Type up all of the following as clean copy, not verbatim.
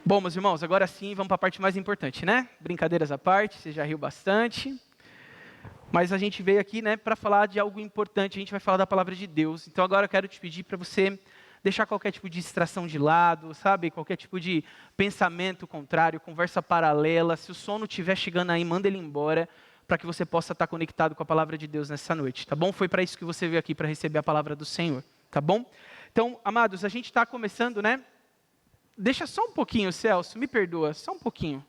Bom, meus irmãos, agora sim vamos para a parte mais importante, né? Brincadeiras à parte, você já riu bastante. Mas a gente veio aqui, né, para falar de algo importante, a gente vai falar da palavra de Deus. Então agora eu quero te pedir para você deixar qualquer tipo de distração de lado, sabe? Qualquer tipo de pensamento contrário, conversa paralela. Se o sono estiver chegando aí, manda ele embora, para que você possa estar conectado com a palavra de Deus nessa noite, tá bom? Foi para isso que você veio aqui, para receber a palavra do Senhor, tá bom? Então, amados, a gente está começando, né? Deixa só um pouquinho, Celso, me perdoa, só um pouquinho.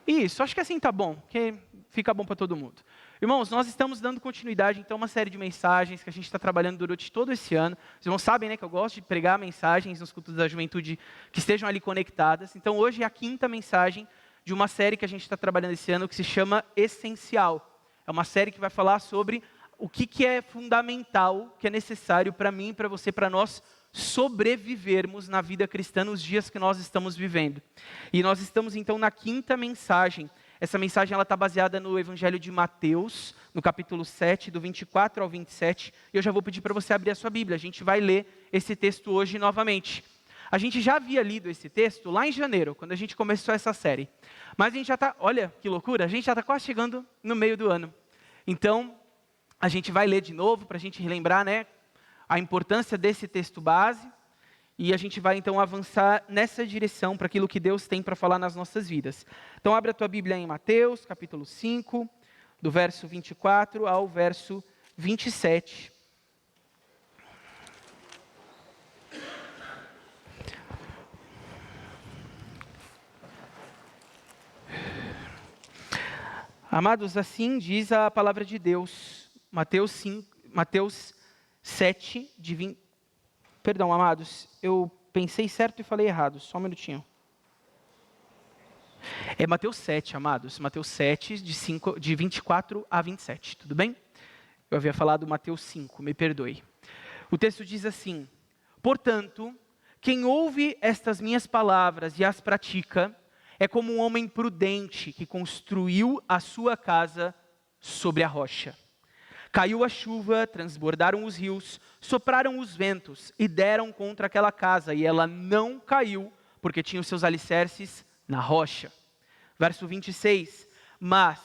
Isso, acho que assim tá bom, que fica bom para todo mundo. Irmãos, nós estamos dando continuidade, então, a uma série de mensagens que a gente está trabalhando durante todo esse ano. Os irmãos sabem, né, que eu gosto de pregar mensagens nos cultos da juventude que estejam ali conectadas. Então, hoje é a 5ª mensagem de uma série que a gente está trabalhando esse ano, que se chama Essencial. É uma série que vai falar sobre o que é fundamental, que é necessário para mim, para você, para nós sobrevivermos na vida cristã nos dias que nós estamos vivendo. E nós estamos então na 5ª mensagem. Essa mensagem está baseada no Evangelho de Mateus, no capítulo 7, do 24 ao 27. E eu já vou pedir para você abrir a sua Bíblia. A gente vai ler esse texto hoje novamente. A gente já havia lido esse texto lá em janeiro, quando a gente começou essa série. Mas a gente já está, olha que loucura, a gente já está quase chegando no meio do ano. Então, a gente vai ler de novo para a gente relembrar, né, a importância desse texto base, e a gente vai então avançar nessa direção para aquilo que Deus tem para falar nas nossas vidas. Então abre a tua Bíblia em Mateus, capítulo 5, do verso 24 ao verso 27. Amados, assim diz a palavra de Deus, Mateus 7, de 20... Perdão, amados, eu pensei certo e falei errado, só um minutinho. É Mateus 7, amados, Mateus 7, de 24 a 27, tudo bem? Eu havia falado Mateus 5, me perdoe. O texto diz assim: portanto, quem ouve estas minhas palavras e as pratica, é como um homem prudente que construiu a sua casa sobre a rocha. Caiu a chuva, transbordaram os rios, sopraram os ventos e deram contra aquela casa, e ela não caiu, porque tinha os seus alicerces na rocha. Verso 26, mas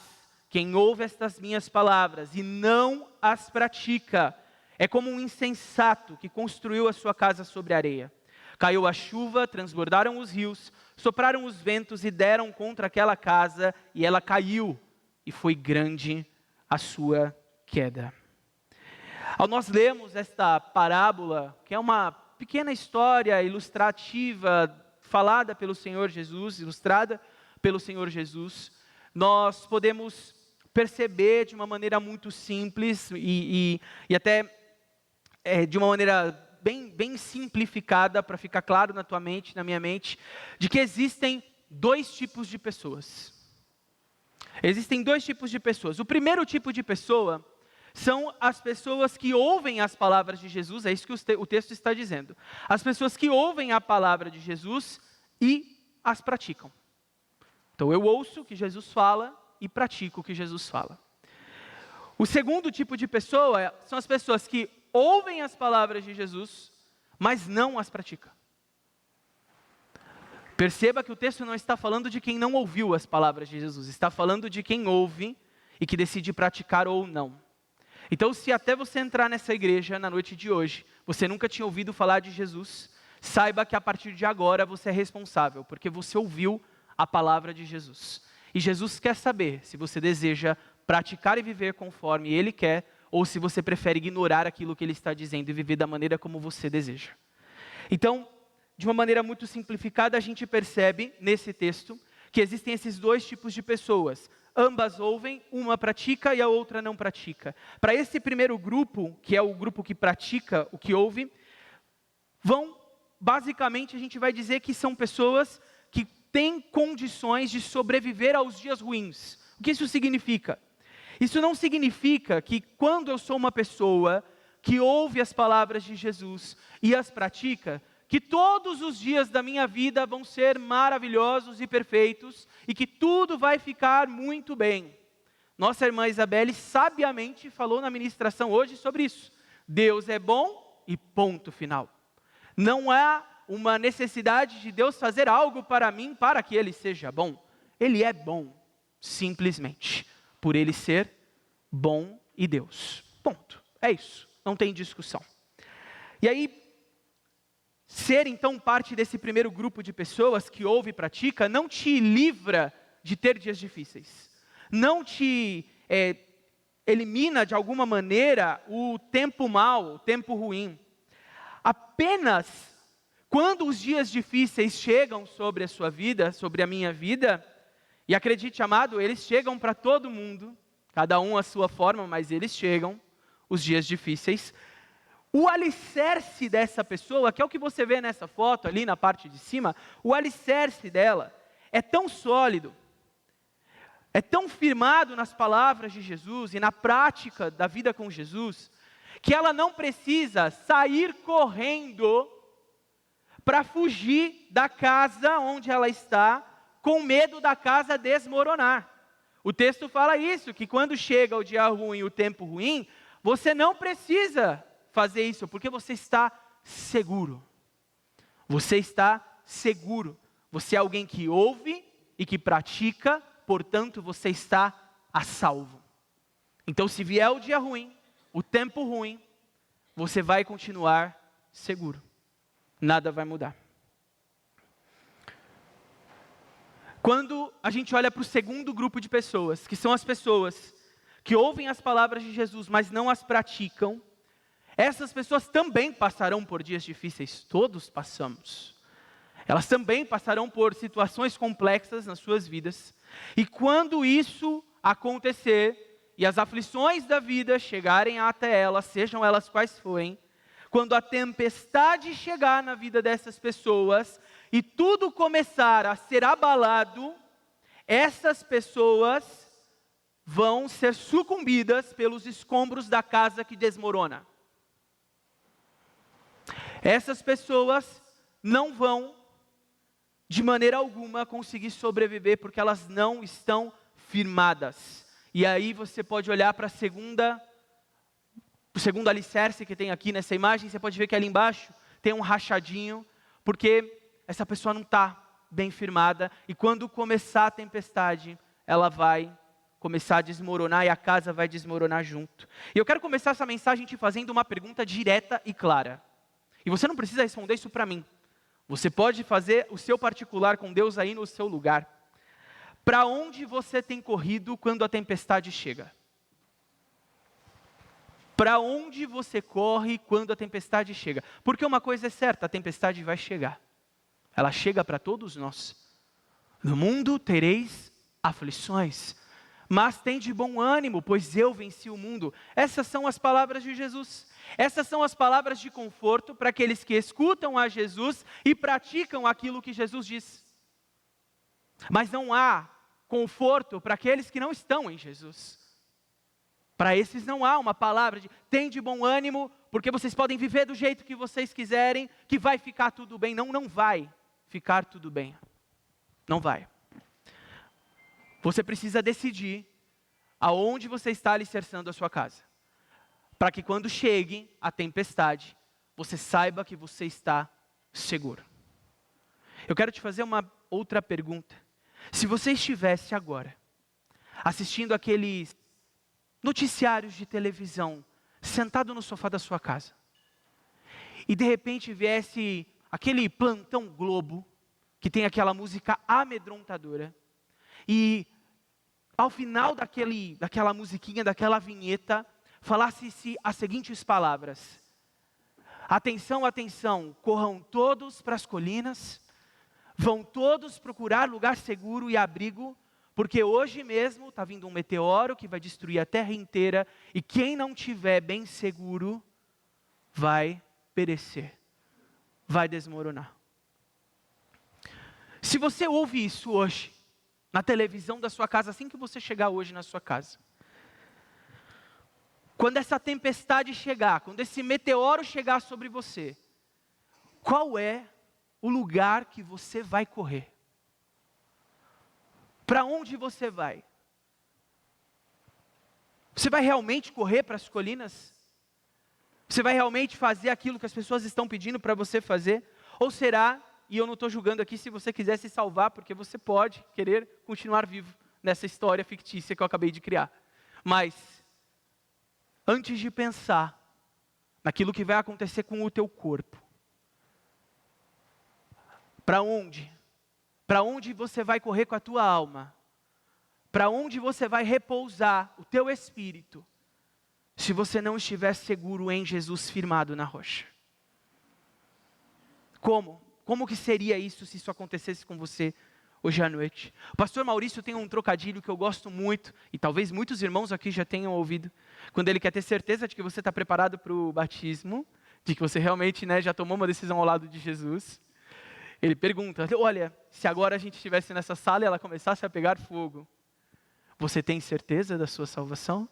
quem ouve estas minhas palavras e não as pratica, é como um insensato que construiu a sua casa sobre a areia. Caiu a chuva, transbordaram os rios, sopraram os ventos e deram contra aquela casa, e ela caiu, e foi grande a sua queda. Ao nós lermos esta parábola, que é uma pequena história ilustrativa, falada pelo Senhor Jesus, ilustrada pelo Senhor Jesus, nós podemos perceber de uma maneira muito simples e até de uma maneira bem simplificada, para ficar claro na tua mente, na minha mente, de que existem 2 tipos de pessoas. Existem 2 tipos de pessoas. O primeiro tipo de pessoa são as pessoas que ouvem as palavras de Jesus, é isso que o texto está dizendo. As pessoas que ouvem a palavra de Jesus e as praticam. Então eu ouço o que Jesus fala e pratico o que Jesus fala. O segundo tipo de pessoa são as pessoas que ouvem as palavras de Jesus, mas não as praticam. Perceba que o texto não está falando de quem não ouviu as palavras de Jesus, está falando de quem ouve e que decide praticar ou não. Então, se até você entrar nessa igreja na noite de hoje, você nunca tinha ouvido falar de Jesus, saiba que a partir de agora você é responsável, porque você ouviu a palavra de Jesus. E Jesus quer saber se você deseja praticar e viver conforme Ele quer, ou se você prefere ignorar aquilo que Ele está dizendo e viver da maneira como você deseja. Então, de uma maneira muito simplificada, a gente percebe nesse texto que existem esses 2 tipos de pessoas. Ambas ouvem, uma pratica e a outra não pratica. Para esse primeiro grupo, que é o grupo que pratica o que ouve, basicamente a gente vai dizer que são pessoas que têm condições de sobreviver aos dias ruins. O que isso significa? Isso não significa que quando eu sou uma pessoa que ouve as palavras de Jesus e as pratica, que todos os dias da minha vida vão ser maravilhosos e perfeitos e que tudo vai ficar muito bem. Nossa irmã Isabelle sabiamente falou na ministração hoje sobre isso. Deus é bom e ponto final. Não há uma necessidade de Deus fazer algo para mim para que ele seja bom. Ele é bom, simplesmente, por ele ser bom e Deus. Ponto. É isso. Não tem discussão. E aí, ser então parte desse primeiro grupo de pessoas que ouve e pratica, não te livra de ter dias difíceis. Não te elimina de alguma maneira o tempo mau, o tempo ruim. Apenas quando os dias difíceis chegam sobre a sua vida, sobre a minha vida, e acredite, amado, eles chegam para todo mundo, cada um à sua forma, mas eles chegam, os dias difíceis. O alicerce dessa pessoa, que é o que você vê nessa foto ali na parte de cima, o alicerce dela é tão sólido, é tão firmado nas palavras de Jesus e na prática da vida com Jesus, que ela não precisa sair correndo para fugir da casa onde ela está, com medo da casa desmoronar. O texto fala isso, que quando chega o dia ruim, o tempo ruim, você não precisa fazer isso, porque você está seguro. Você está seguro. Você é alguém que ouve e que pratica, portanto você está a salvo. Então se vier o dia ruim, o tempo ruim, você vai continuar seguro. Nada vai mudar. Quando a gente olha para o segundo grupo de pessoas, que são as pessoas que ouvem as palavras de Jesus, mas não as praticam, essas pessoas também passarão por dias difíceis, todos passamos. Elas também passarão por situações complexas nas suas vidas, e quando isso acontecer, e as aflições da vida chegarem até elas, sejam elas quais forem, quando a tempestade chegar na vida dessas pessoas, e tudo começar a ser abalado, essas pessoas vão ser sucumbidas pelos escombros da casa que desmorona. Essas pessoas não vão, de maneira alguma, conseguir sobreviver, porque elas não estão firmadas. E aí você pode olhar para o segundo alicerce que tem aqui nessa imagem, você pode ver que ali embaixo tem um rachadinho, porque essa pessoa não está bem firmada, e quando começar a tempestade, ela vai começar a desmoronar, e a casa vai desmoronar junto. E eu quero começar essa mensagem te fazendo uma pergunta direta e clara. E você não precisa responder isso para mim. Você pode fazer o seu particular com Deus aí no seu lugar. Para onde você tem corrido quando a tempestade chega? Para onde você corre quando a tempestade chega? Porque uma coisa é certa, a tempestade vai chegar. Ela chega para todos nós. No mundo tereis aflições, mas tende bom ânimo, pois eu venci o mundo. Essas são as palavras de Jesus. Essas são as palavras de conforto para aqueles que escutam a Jesus e praticam aquilo que Jesus diz. Mas não há conforto para aqueles que não estão em Jesus. Para esses não há uma palavra de tende bom ânimo, porque vocês podem viver do jeito que vocês quiserem, que vai ficar tudo bem. Não, não vai ficar tudo bem. Não vai. Você precisa decidir aonde você está alicerçando a sua casa, para que quando chegue a tempestade, você saiba que você está seguro. Eu quero te fazer uma outra pergunta. Se você estivesse agora assistindo aqueles noticiários de televisão, sentado no sofá da sua casa, e de repente viesse aquele plantão Globo, que tem aquela música amedrontadora, e ao final daquela musiquinha, daquela vinheta, falasse-se as seguintes palavras: atenção, atenção, corram todos para as colinas, vão todos procurar lugar seguro e abrigo, porque hoje mesmo está vindo um meteoro que vai destruir a terra inteira, e quem não tiver bem seguro, vai perecer, vai desmoronar. Se você ouve isso hoje, na televisão da sua casa, assim que você chegar hoje na sua casa, quando essa tempestade chegar, quando esse meteoro chegar sobre você, qual é o lugar que você vai correr? Para onde você vai? Você vai realmente correr para as colinas? Você vai realmente fazer aquilo que as pessoas estão pedindo para você fazer? Ou será, e eu não estou julgando aqui se você quiser se salvar, porque você pode querer continuar vivo nessa história fictícia que eu acabei de criar. Mas, antes de pensar naquilo que vai acontecer com o teu corpo, para onde? Para onde você vai correr com a tua alma? Para onde você vai repousar o teu espírito, se você não estiver seguro em Jesus firmado na rocha? Como? Como que seria isso se isso acontecesse com você hoje à noite? O pastor Maurício tem um trocadilho que eu gosto muito, e talvez muitos irmãos aqui já tenham ouvido, quando ele quer ter certeza de que você está preparado para o batismo, de que você realmente, já tomou uma decisão ao lado de Jesus. Ele pergunta: olha, se agora a gente estivesse nessa sala e ela começasse a pegar fogo, você tem certeza da sua salvação?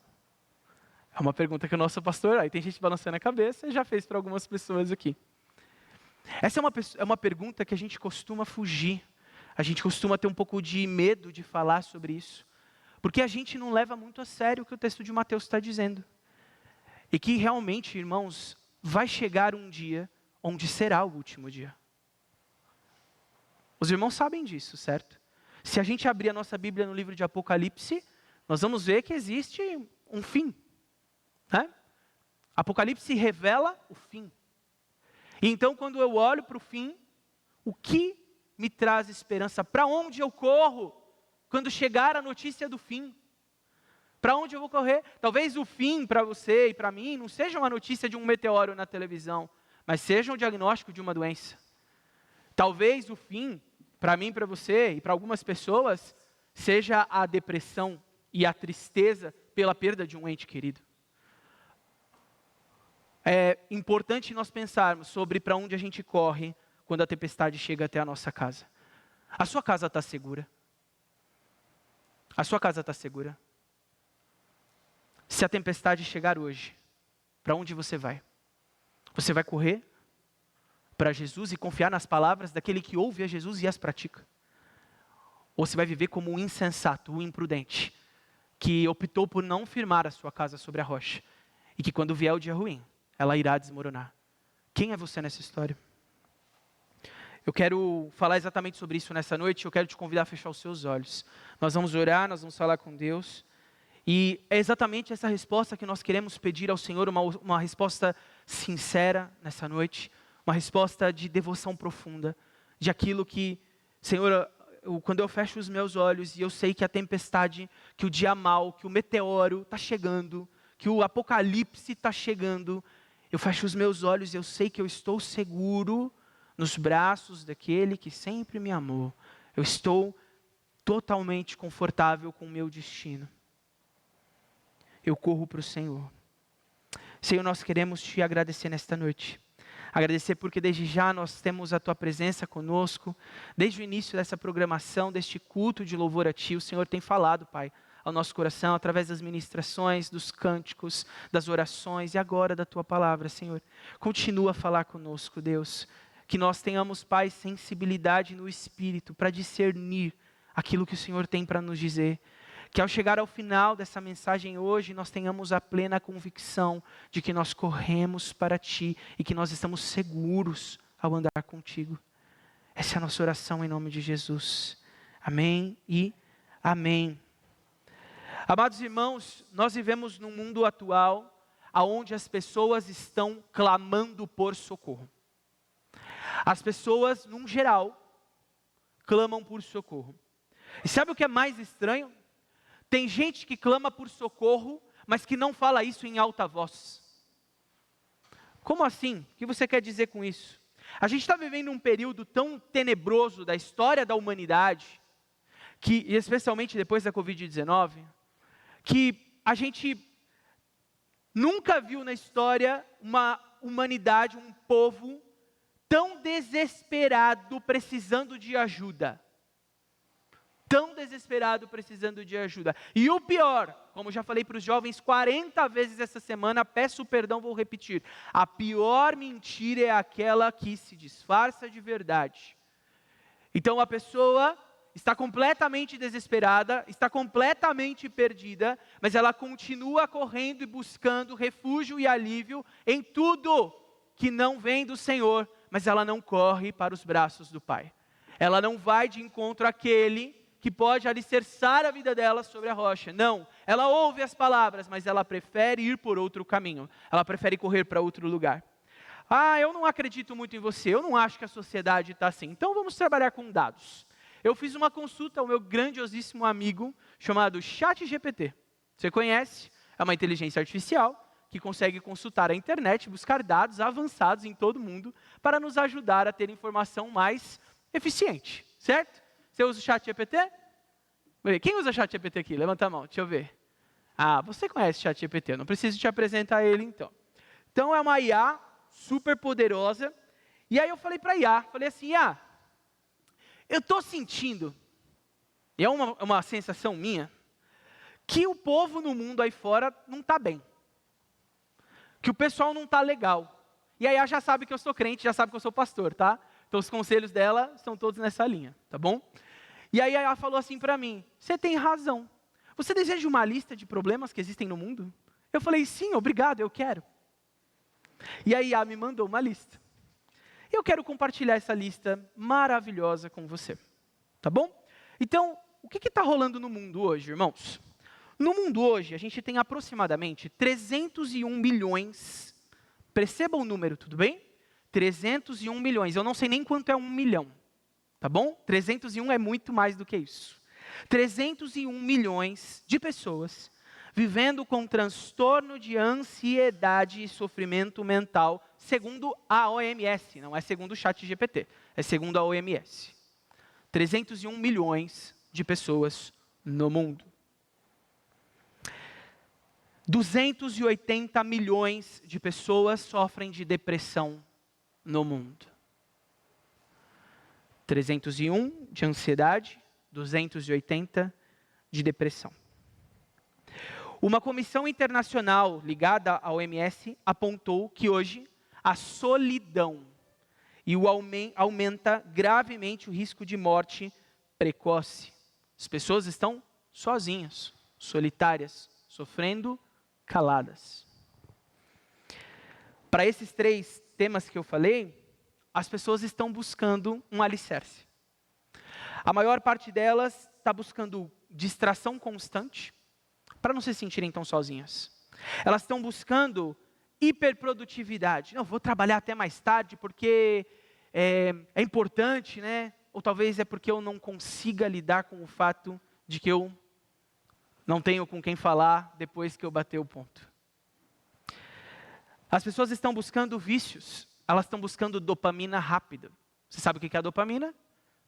É uma pergunta que o nosso pastor, aí tem gente balançando a cabeça, já fez para algumas pessoas aqui. Essa é uma pergunta que a gente costuma fugir, a gente costuma ter um pouco de medo de falar sobre isso, porque a gente não leva muito a sério o que o texto de Mateus está dizendo. E que realmente, irmãos, vai chegar um dia onde será o último dia. Os irmãos sabem disso, certo? Se a gente abrir a nossa Bíblia no livro de Apocalipse, nós vamos ver que existe um fim. Apocalipse revela o fim. E então, quando eu olho para o fim, o que me traz esperança? Para onde eu corro quando chegar a notícia do fim? Para onde eu vou correr? Talvez o fim para você e para mim não seja uma notícia de um meteoro na televisão, mas seja um diagnóstico de uma doença. Talvez o fim, para mim, para você e para algumas pessoas, seja a depressão e a tristeza pela perda de um ente querido. É importante nós pensarmos sobre para onde a gente corre quando a tempestade chega até a nossa casa. A sua casa está segura? A sua casa está segura? Se a tempestade chegar hoje, para onde você vai? Você vai correr para Jesus e confiar nas palavras daquele que ouve a Jesus e as pratica? Ou você vai viver como um insensato, um imprudente, que optou por não firmar a sua casa sobre a rocha, e que quando vier o dia ruim, ela irá desmoronar? Quem é você nessa história? Eu quero falar exatamente sobre isso nessa noite. Eu quero te convidar a fechar os seus olhos. Nós vamos orar, nós vamos falar com Deus. E é exatamente essa resposta que nós queremos pedir ao Senhor, uma resposta sincera nessa noite, uma resposta de devoção profunda, de aquilo que, Senhor, quando eu fecho os meus olhos e eu sei que a tempestade, que o dia mau, que o meteoro está chegando, que o apocalipse está chegando, eu fecho os meus olhos e eu sei que eu estou seguro nos braços daquele que sempre me amou. Eu estou totalmente confortável com o meu destino. Eu corro para o Senhor. Senhor, nós queremos te agradecer nesta noite. Agradecer porque desde já nós temos a tua presença conosco. Desde o início dessa programação, deste culto de louvor a ti, o Senhor tem falado, Pai, ao nosso coração, através das ministrações, dos cânticos, das orações e agora da tua palavra, Senhor. Continua a falar conosco, Deus. Que nós tenhamos, Pai, sensibilidade no Espírito para discernir aquilo que o Senhor tem para nos dizer. Que ao chegar ao final dessa mensagem hoje, nós tenhamos a plena convicção de que nós corremos para Ti e que nós estamos seguros ao andar contigo. Essa é a nossa oração em nome de Jesus. Amém e amém. Amados irmãos, nós vivemos num mundo atual onde as pessoas estão clamando por socorro. As pessoas, num geral, clamam por socorro. E sabe o que é mais estranho? Tem gente que clama por socorro, mas que não fala isso em alta voz. Como assim? O que você quer dizer com isso? A gente está vivendo um período tão tenebroso da história da humanidade, que, especialmente depois da Covid-19, que a gente nunca viu na história uma humanidade, um povo tão desesperado precisando de ajuda. Tão desesperado precisando de ajuda. E o pior, como já falei para os jovens 40 vezes essa semana, peço perdão, vou repetir. A pior mentira é aquela que se disfarça de verdade. Então a pessoa está completamente desesperada, está completamente perdida, mas ela continua correndo e buscando refúgio e alívio em tudo que não vem do Senhor, mas ela não corre para os braços do Pai. Ela não vai de encontro àquele que pode alicerçar a vida dela sobre a rocha. Não, ela ouve as palavras, mas ela prefere ir por outro caminho. Ela prefere correr para outro lugar. Ah, eu não acredito muito em você, eu não acho que a sociedade está assim. Então vamos trabalhar com dados. Eu fiz uma consulta ao meu grandiosíssimo amigo chamado ChatGPT. Você conhece? É uma inteligência artificial que consegue consultar a internet, buscar dados avançados em todo mundo para nos ajudar a ter informação mais eficiente, certo? Você usa o ChatGPT? Quem usa o ChatGPT aqui? Levanta a mão, deixa eu ver. Ah, você conhece o ChatGPT, eu não preciso te apresentar ele então. Então é uma IA super poderosa. E aí eu falei para a IA, falei assim, IA, eu estou sentindo, e é uma sensação minha, que o povo no mundo aí fora não está bem. Que o pessoal não está legal. E aí ela já sabe que eu sou crente, já sabe que eu sou pastor, tá? Então os conselhos dela estão todos nessa linha, tá bom? E aí ela falou assim para mim, você tem razão. Você deseja uma lista de problemas que existem no mundo? Eu falei, sim, obrigado, eu quero. E aí ela me mandou uma lista. Eu quero compartilhar essa lista maravilhosa com você, tá bom? Então, o que está rolando no mundo hoje, irmãos? No mundo hoje, a gente tem aproximadamente 301 milhões, perceba o número, tudo bem? 301 milhões, eu não sei nem quanto é 1 milhão, tá bom? 301 é muito mais do que isso. 301 milhões de pessoas vivendo com transtorno de ansiedade e sofrimento mental, segundo a OMS, não é segundo o ChatGPT, é segundo a OMS. 301 milhões de pessoas no mundo. 280 milhões de pessoas sofrem de depressão no mundo. 301 de ansiedade, 280 de depressão. Uma comissão internacional ligada à OMS apontou que hoje a solidão aumenta gravemente o risco de morte precoce. As pessoas estão sozinhas, solitárias, sofrendo caladas. Para esses 3 temas que eu falei, as pessoas estão buscando um alicerce. A maior parte delas está buscando distração constante, para não se sentirem tão sozinhas. Elas estão buscando hiperprodutividade. Não, vou trabalhar até mais tarde porque é importante, né? Ou talvez é porque eu não consiga lidar com o fato de que eu não tenho com quem falar depois que eu bater o ponto. As pessoas estão buscando vícios, elas estão buscando dopamina rápida. Você sabe o que é a dopamina?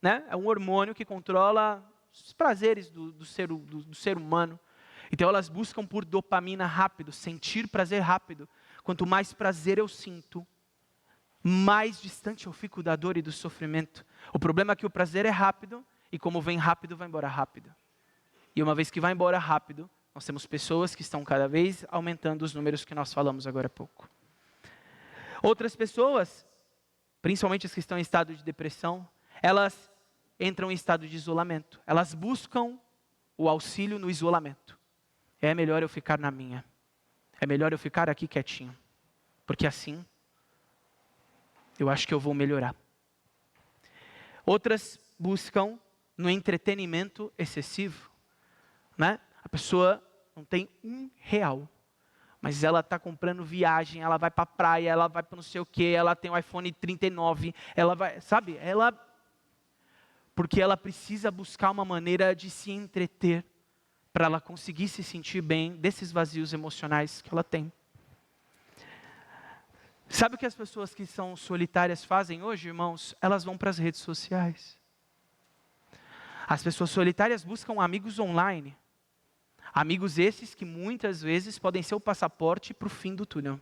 Né? É um hormônio que controla os prazeres do ser humano. Então elas buscam por dopamina rápido, sentir prazer rápido. Quanto mais prazer eu sinto, mais distante eu fico da dor e do sofrimento. O problema é que o prazer é rápido, e como vem rápido, vai embora rápido. E uma vez que vai embora rápido, nós temos pessoas que estão cada vez aumentando os números que nós falamos agora há pouco. Outras pessoas, principalmente as que estão em estado de depressão, elas entram em estado de isolamento. Elas buscam o auxílio no isolamento. É melhor eu ficar na minha. É melhor eu ficar aqui quietinho. Porque assim, eu acho que eu vou melhorar. Outras buscam no entretenimento excessivo. Né? A pessoa não tem R$1, mas ela está comprando viagem, ela vai para a praia, ela vai para não sei o quê, ela tem o iPhone 39, ela vai, sabe? Porque ela precisa buscar uma maneira de se entreter, para ela conseguir se sentir bem desses vazios emocionais que ela tem. Sabe o que as pessoas que são solitárias fazem hoje, irmãos? Elas vão para as redes sociais. As pessoas solitárias buscam amigos online. Amigos esses que muitas vezes podem ser o passaporte para o fim do túnel.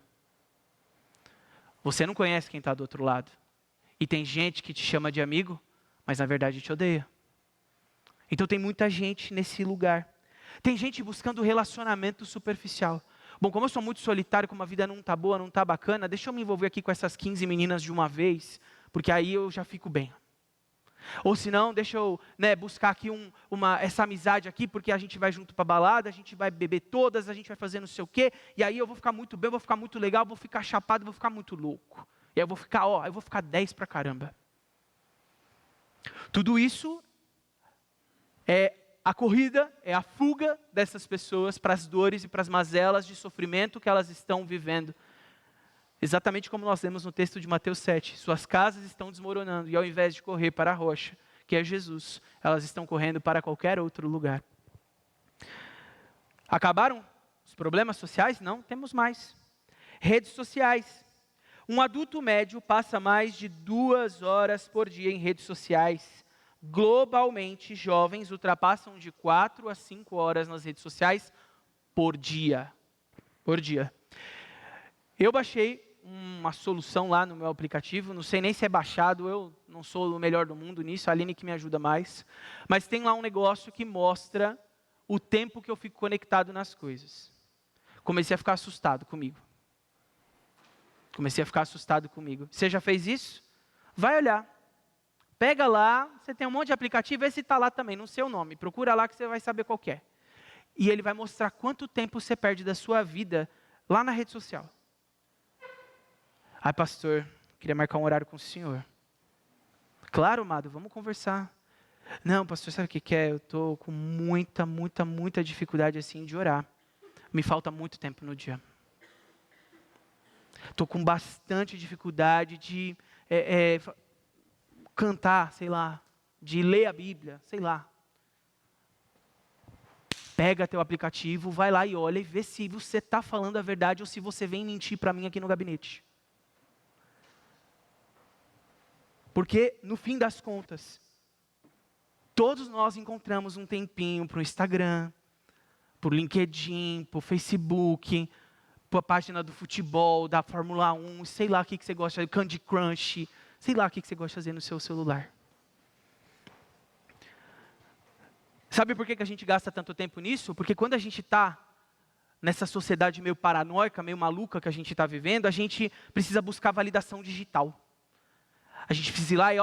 Você não conhece quem está do outro lado. E tem gente que te chama de amigo, mas na verdade te odeia. Então tem muita gente nesse lugar. Tem gente buscando relacionamento superficial. Bom, como eu sou muito solitário, como a vida não está boa, não está bacana, deixa eu me envolver aqui com essas 15 meninas de uma vez, porque aí eu já fico bem. Ou se não, deixa eu buscar aqui essa amizade aqui, porque a gente vai junto para a balada, a gente vai beber todas, a gente vai fazer não sei o quê, e aí eu vou ficar muito bem, eu vou ficar muito legal, vou ficar chapado, vou ficar muito louco. E aí eu vou ficar 10 pra caramba. Tudo isso é a corrida, é a fuga dessas pessoas para as dores e para as mazelas de sofrimento que elas estão vivendo. Exatamente como nós lemos no texto de Mateus 7. Suas casas estão desmoronando e ao invés de correr para a rocha, que é Jesus, elas estão correndo para qualquer outro lugar. Acabaram os problemas sociais? Não, temos mais. Redes sociais. Um adulto médio passa mais de 2 horas por dia em redes sociais. Globalmente, jovens ultrapassam de 4 a 5 horas nas redes sociais por dia. Por dia. Eu baixei uma solução lá no meu aplicativo, não sei nem se é baixado, eu não sou o melhor do mundo nisso, a Aline que me ajuda mais, mas tem lá um negócio que mostra o tempo que eu fico conectado nas coisas. Comecei a ficar assustado comigo. Você já fez isso? Vai olhar. Pega lá, você tem um monte de aplicativo, vê se está lá também, no seu nome. Procura lá que você vai saber qual que é. E ele vai mostrar quanto tempo você perde da sua vida lá na rede social. Ai, pastor, queria marcar um horário com o senhor. Claro, amado, vamos conversar. Não, pastor, sabe o que é? Eu estou com muita dificuldade assim de orar. Me falta muito tempo no dia. Estou com bastante dificuldade de cantar, sei lá, de ler a Bíblia, sei lá. Pega teu aplicativo, vai lá e olha e vê se você está falando a verdade ou se você vem mentir para mim aqui no gabinete. Porque, no fim das contas, todos nós encontramos um tempinho para o Instagram, para o LinkedIn, para o Facebook, para a página do futebol, da Fórmula 1, sei lá o que você gosta de Candy Crush, sei lá o que você gosta de fazer no seu celular. Sabe por que a gente gasta tanto tempo nisso? Porque quando a gente está nessa sociedade meio paranoica, meio maluca que a gente está vivendo, a gente precisa buscar validação digital. A gente precisa ir lá e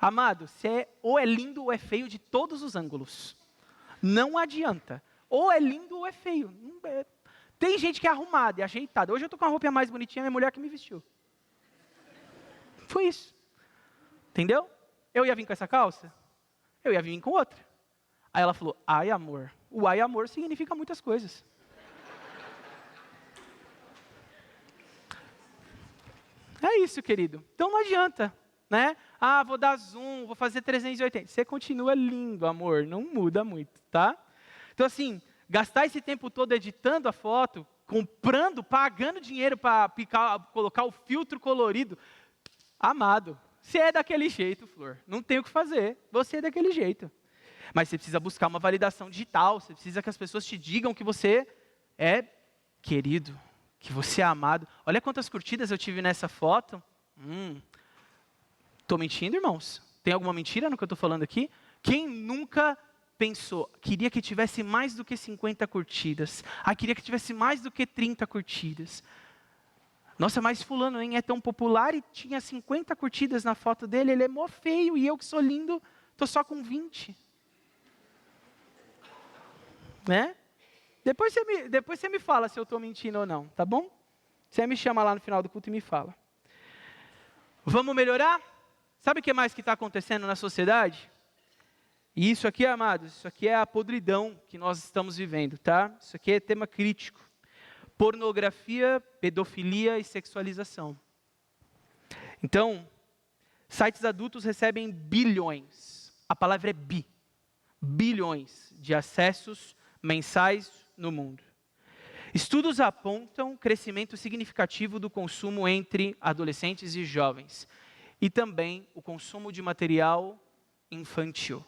amado, você ou é lindo ou é feio de todos os ângulos. Não adianta. Ou é lindo ou é feio. Tem gente que é arrumada e ajeitada. Hoje eu estou com a roupa mais bonitinha, minha mulher que me vestiu. Foi isso. Entendeu? Eu ia vir com essa calça? Eu ia vir com outra. Aí ela falou, ai amor. O ai amor significa muitas coisas. É isso, querido. Então não adianta, né? Ah, vou dar zoom, vou fazer 380. Você continua lindo, amor. Não muda muito, tá? Então assim, gastar esse tempo todo editando a foto, comprando, pagando dinheiro para colocar o filtro colorido. Amado, você é daquele jeito, Flor. Não tem o que fazer. Você é daquele jeito. Mas você precisa buscar uma validação digital. Você precisa que as pessoas te digam que você é querido, que você é amado. Olha quantas curtidas eu tive nessa foto. Estou mentindo, irmãos? Tem alguma mentira no que eu estou falando aqui? Quem nunca pensou, queria que tivesse mais do que 50 curtidas. Queria que tivesse mais do que 30 curtidas. Nossa, mas fulano nem é tão popular e tinha 50 curtidas na foto dele, ele é mó feio e eu que sou lindo, estou só com 20. Né? Depois você me fala se eu estou mentindo ou não, tá bom? Você me chama lá no final do culto e me fala. Vamos melhorar? Sabe o que mais que está acontecendo na sociedade? E isso aqui, amados, isso aqui é a podridão que nós estamos vivendo, tá? Isso aqui é tema crítico. Pornografia, pedofilia e sexualização. Então, sites adultos recebem bilhões, a palavra é bilhões de acessos mensais no mundo. Estudos apontam crescimento significativo do consumo entre adolescentes e jovens, e também o consumo de material infantil.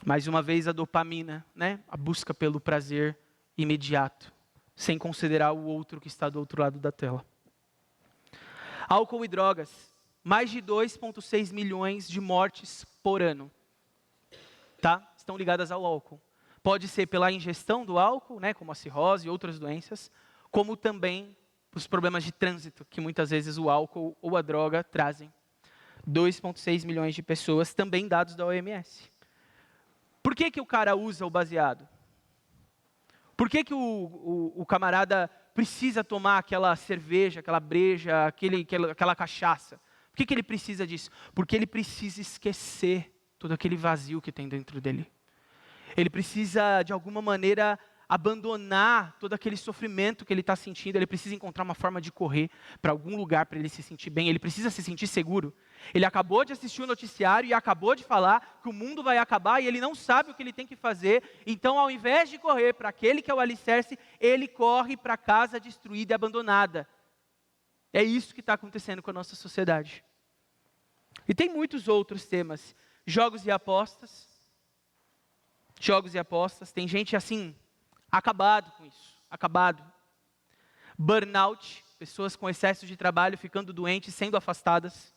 Mais uma vez a dopamina, né? A busca pelo prazer imediato, sem considerar o outro que está do outro lado da tela. Álcool e drogas, mais de 2,6 milhões de mortes por ano, tá? Estão ligadas ao álcool. Pode ser pela ingestão do álcool, né? Como a cirrose e outras doenças, como também os problemas de trânsito, que muitas vezes o álcool ou a droga trazem. 2,6 milhões de pessoas, também dados da OMS. Por que o cara usa o baseado? Por que o camarada precisa tomar aquela cerveja, aquela breja, aquela cachaça? Por que ele precisa disso? Porque ele precisa esquecer todo aquele vazio que tem dentro dele. Ele precisa, de alguma maneira, abandonar todo aquele sofrimento que ele está sentindo. Ele precisa encontrar uma forma de correr para algum lugar para ele se sentir bem. Ele precisa se sentir seguro. Ele acabou de assistir o noticiário e acabou de falar que o mundo vai acabar e ele não sabe o que ele tem que fazer. Então, ao invés de correr para aquele que é o alicerce, ele corre para a casa destruída e abandonada. É isso que está acontecendo com a nossa sociedade. E tem muitos outros temas. Jogos e apostas. Jogos e apostas. Tem gente assim, acabado com isso. Acabado. Burnout. Pessoas com excesso de trabalho, ficando doentes, sendo afastadas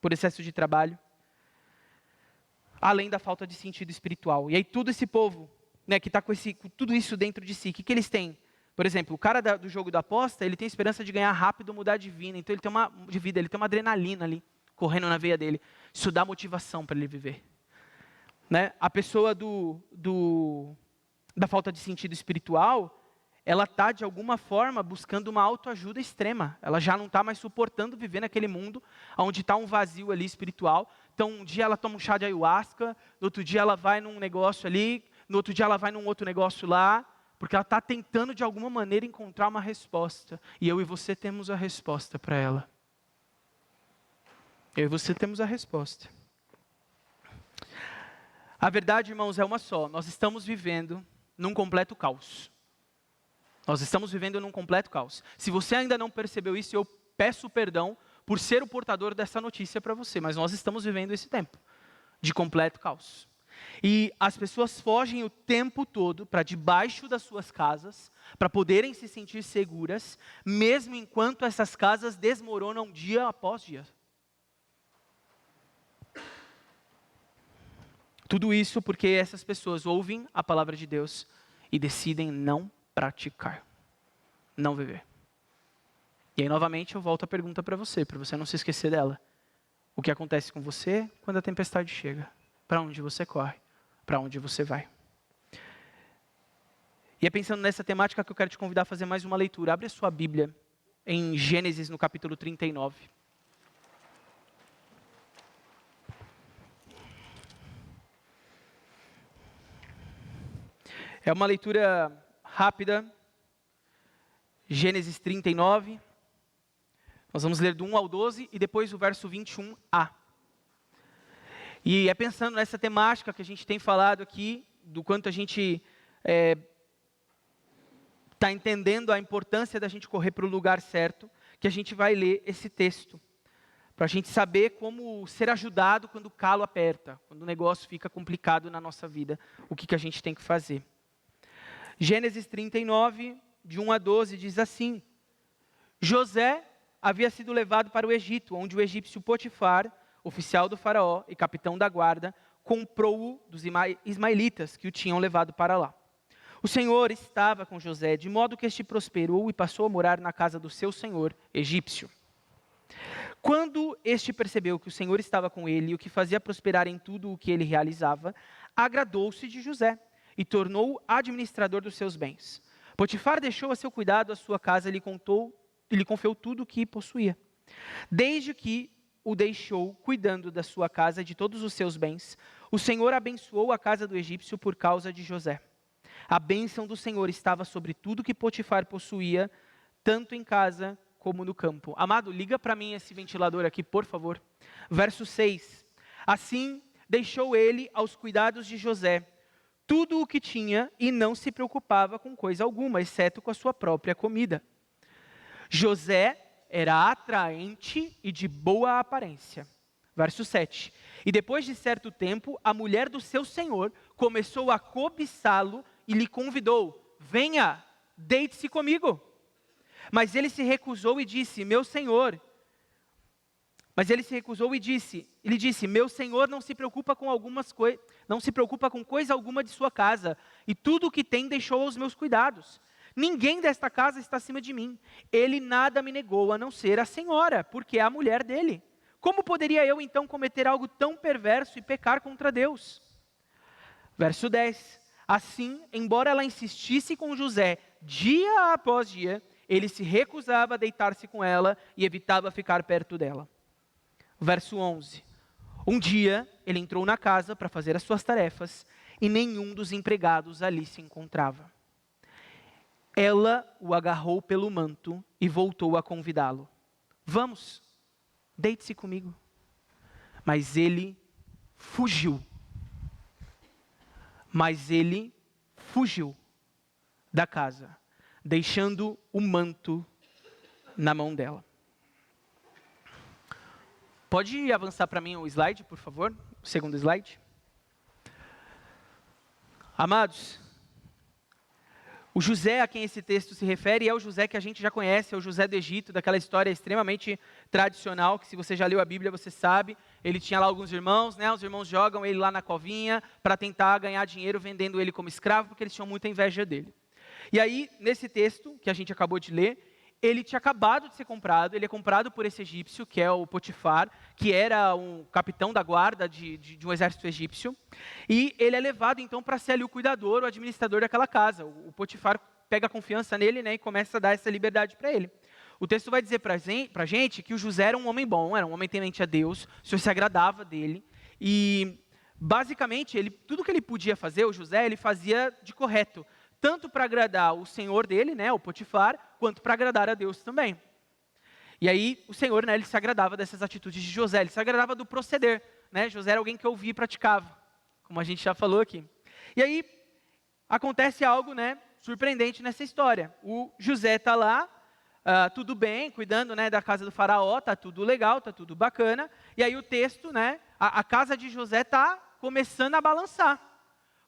por excesso de trabalho. Além da falta de sentido espiritual. E aí todo esse povo, né, que está com tudo isso dentro de si, o que eles têm? Por exemplo, o cara do jogo da aposta, ele tem esperança de ganhar rápido, mudar de vida. Então ele tem uma adrenalina ali, correndo na veia dele. Isso dá motivação para ele viver. Né? A pessoa da falta de sentido espiritual, ela está de alguma forma buscando uma autoajuda extrema. Ela já não está mais suportando viver naquele mundo onde está um vazio ali espiritual. Então um dia ela toma um chá de ayahuasca, no outro dia ela vai num negócio ali, no outro dia ela vai num outro negócio lá, porque ela está tentando de alguma maneira encontrar uma resposta. E eu e você temos a resposta para ela. Eu e você temos a resposta. A verdade, irmãos, é uma só. Nós estamos vivendo num completo caos. Nós estamos vivendo num completo caos. Se você ainda não percebeu isso, eu peço perdão por ser o portador dessa notícia para você. Mas nós estamos vivendo esse tempo de completo caos. E as pessoas fogem o tempo todo para debaixo das suas casas, para poderem se sentir seguras, mesmo enquanto essas casas desmoronam dia após dia. Tudo isso porque essas pessoas ouvem a palavra de Deus e decidem não praticar, não viver. E aí, novamente, eu volto a pergunta para você não se esquecer dela. O que acontece com você quando a tempestade chega? Para onde você corre? Para onde você vai? E é pensando nessa temática que eu quero te convidar a fazer mais uma leitura. Abre a sua Bíblia em Gênesis, no capítulo 39. É uma leitura rápida. Gênesis 39. Nós vamos ler do 1 ao 12 e depois o verso 21a. E é pensando nessa temática que a gente tem falado aqui, do quanto a gente está entendendo a importância da gente correr para o lugar certo, que a gente vai ler esse texto. Para a gente saber como ser ajudado quando o calo aperta, quando o negócio fica complicado na nossa vida, o que a gente tem que fazer. Gênesis 39, de 1 a 12, diz assim: José havia sido levado para o Egito, onde o egípcio Potifar, oficial do faraó e capitão da guarda, comprou-o dos ismaelitas que o tinham levado para lá. O Senhor estava com José, de modo que este prosperou e passou a morar na casa do seu senhor egípcio. Quando este percebeu que o Senhor estava com ele e o que fazia prosperar em tudo o que ele realizava, agradou-se de José e tornou-o administrador dos seus bens. Potifar deixou a seu cuidado a sua casa e lhe confiou tudo o que possuía. Desde que o deixou cuidando da sua casa e de todos os seus bens, o Senhor abençoou a casa do egípcio por causa de José. A bênção do Senhor estava sobre tudo que Potifar possuía, tanto em casa como no campo. Amado, liga para mim esse ventilador aqui, por favor. Verso 6. Assim deixou ele aos cuidados de José tudo o que tinha e não se preocupava com coisa alguma, exceto com a sua própria comida. José era atraente e de boa aparência. Verso 7. E depois de certo tempo, a mulher do seu senhor começou a cobiçá-lo e lhe convidou: venha, deite-se comigo. Mas ele se recusou e disse: meu senhor. Ele disse: meu senhor não se preocupa com coisa alguma de sua casa, e tudo o que tem deixou aos meus cuidados. Ninguém desta casa está acima de mim. Ele nada me negou, a não ser a senhora, porque é a mulher dele. Como poderia eu então cometer algo tão perverso e pecar contra Deus? Verso 10. Assim, embora ela insistisse com José dia após dia, ele se recusava a deitar-se com ela e evitava ficar perto dela. Verso 11. Um dia, ele entrou na casa para fazer as suas tarefas e nenhum dos empregados ali se encontrava. Ela o agarrou pelo manto e voltou a convidá-lo. Vamos, deite-se comigo. Mas ele fugiu. Da casa, deixando o manto na mão dela. Pode avançar para mim o slide, por favor? O segundo slide. Amados, o José a quem esse texto se refere é o José que a gente já conhece, é o José do Egito, daquela história extremamente tradicional, que se você já leu a Bíblia, você sabe. Ele tinha lá alguns irmãos, né? Os irmãos jogam ele lá na covinha para tentar ganhar dinheiro vendendo ele como escravo, porque eles tinham muita inveja dele. E aí, nesse texto que a gente acabou de ler, ele tinha acabado de ser comprado, ele é comprado por esse egípcio, que é o Potifar, que era um capitão da guarda de um exército egípcio, e ele é levado então para ser ali o cuidador, o administrador daquela casa. O Potifar pega confiança nele, né, e começa a dar essa liberdade para ele. O texto vai dizer para a gente que o José era um homem bom, era um homem temente a Deus, o Senhor se agradava dele, e basicamente tudo que ele podia fazer, o José, ele fazia de correto, tanto para agradar o senhor dele, né, o Potifar, quanto para agradar a Deus também. E aí o Senhor, né, ele se agradava dessas atitudes de José, ele se agradava do proceder, né? José era alguém que ouvia e praticava, como a gente já falou aqui. E aí acontece algo, né, surpreendente nessa história. O José está lá, tudo bem, cuidando, né, da casa do faraó, está tudo legal, está tudo bacana. E aí o texto, né, a casa de José está começando a balançar,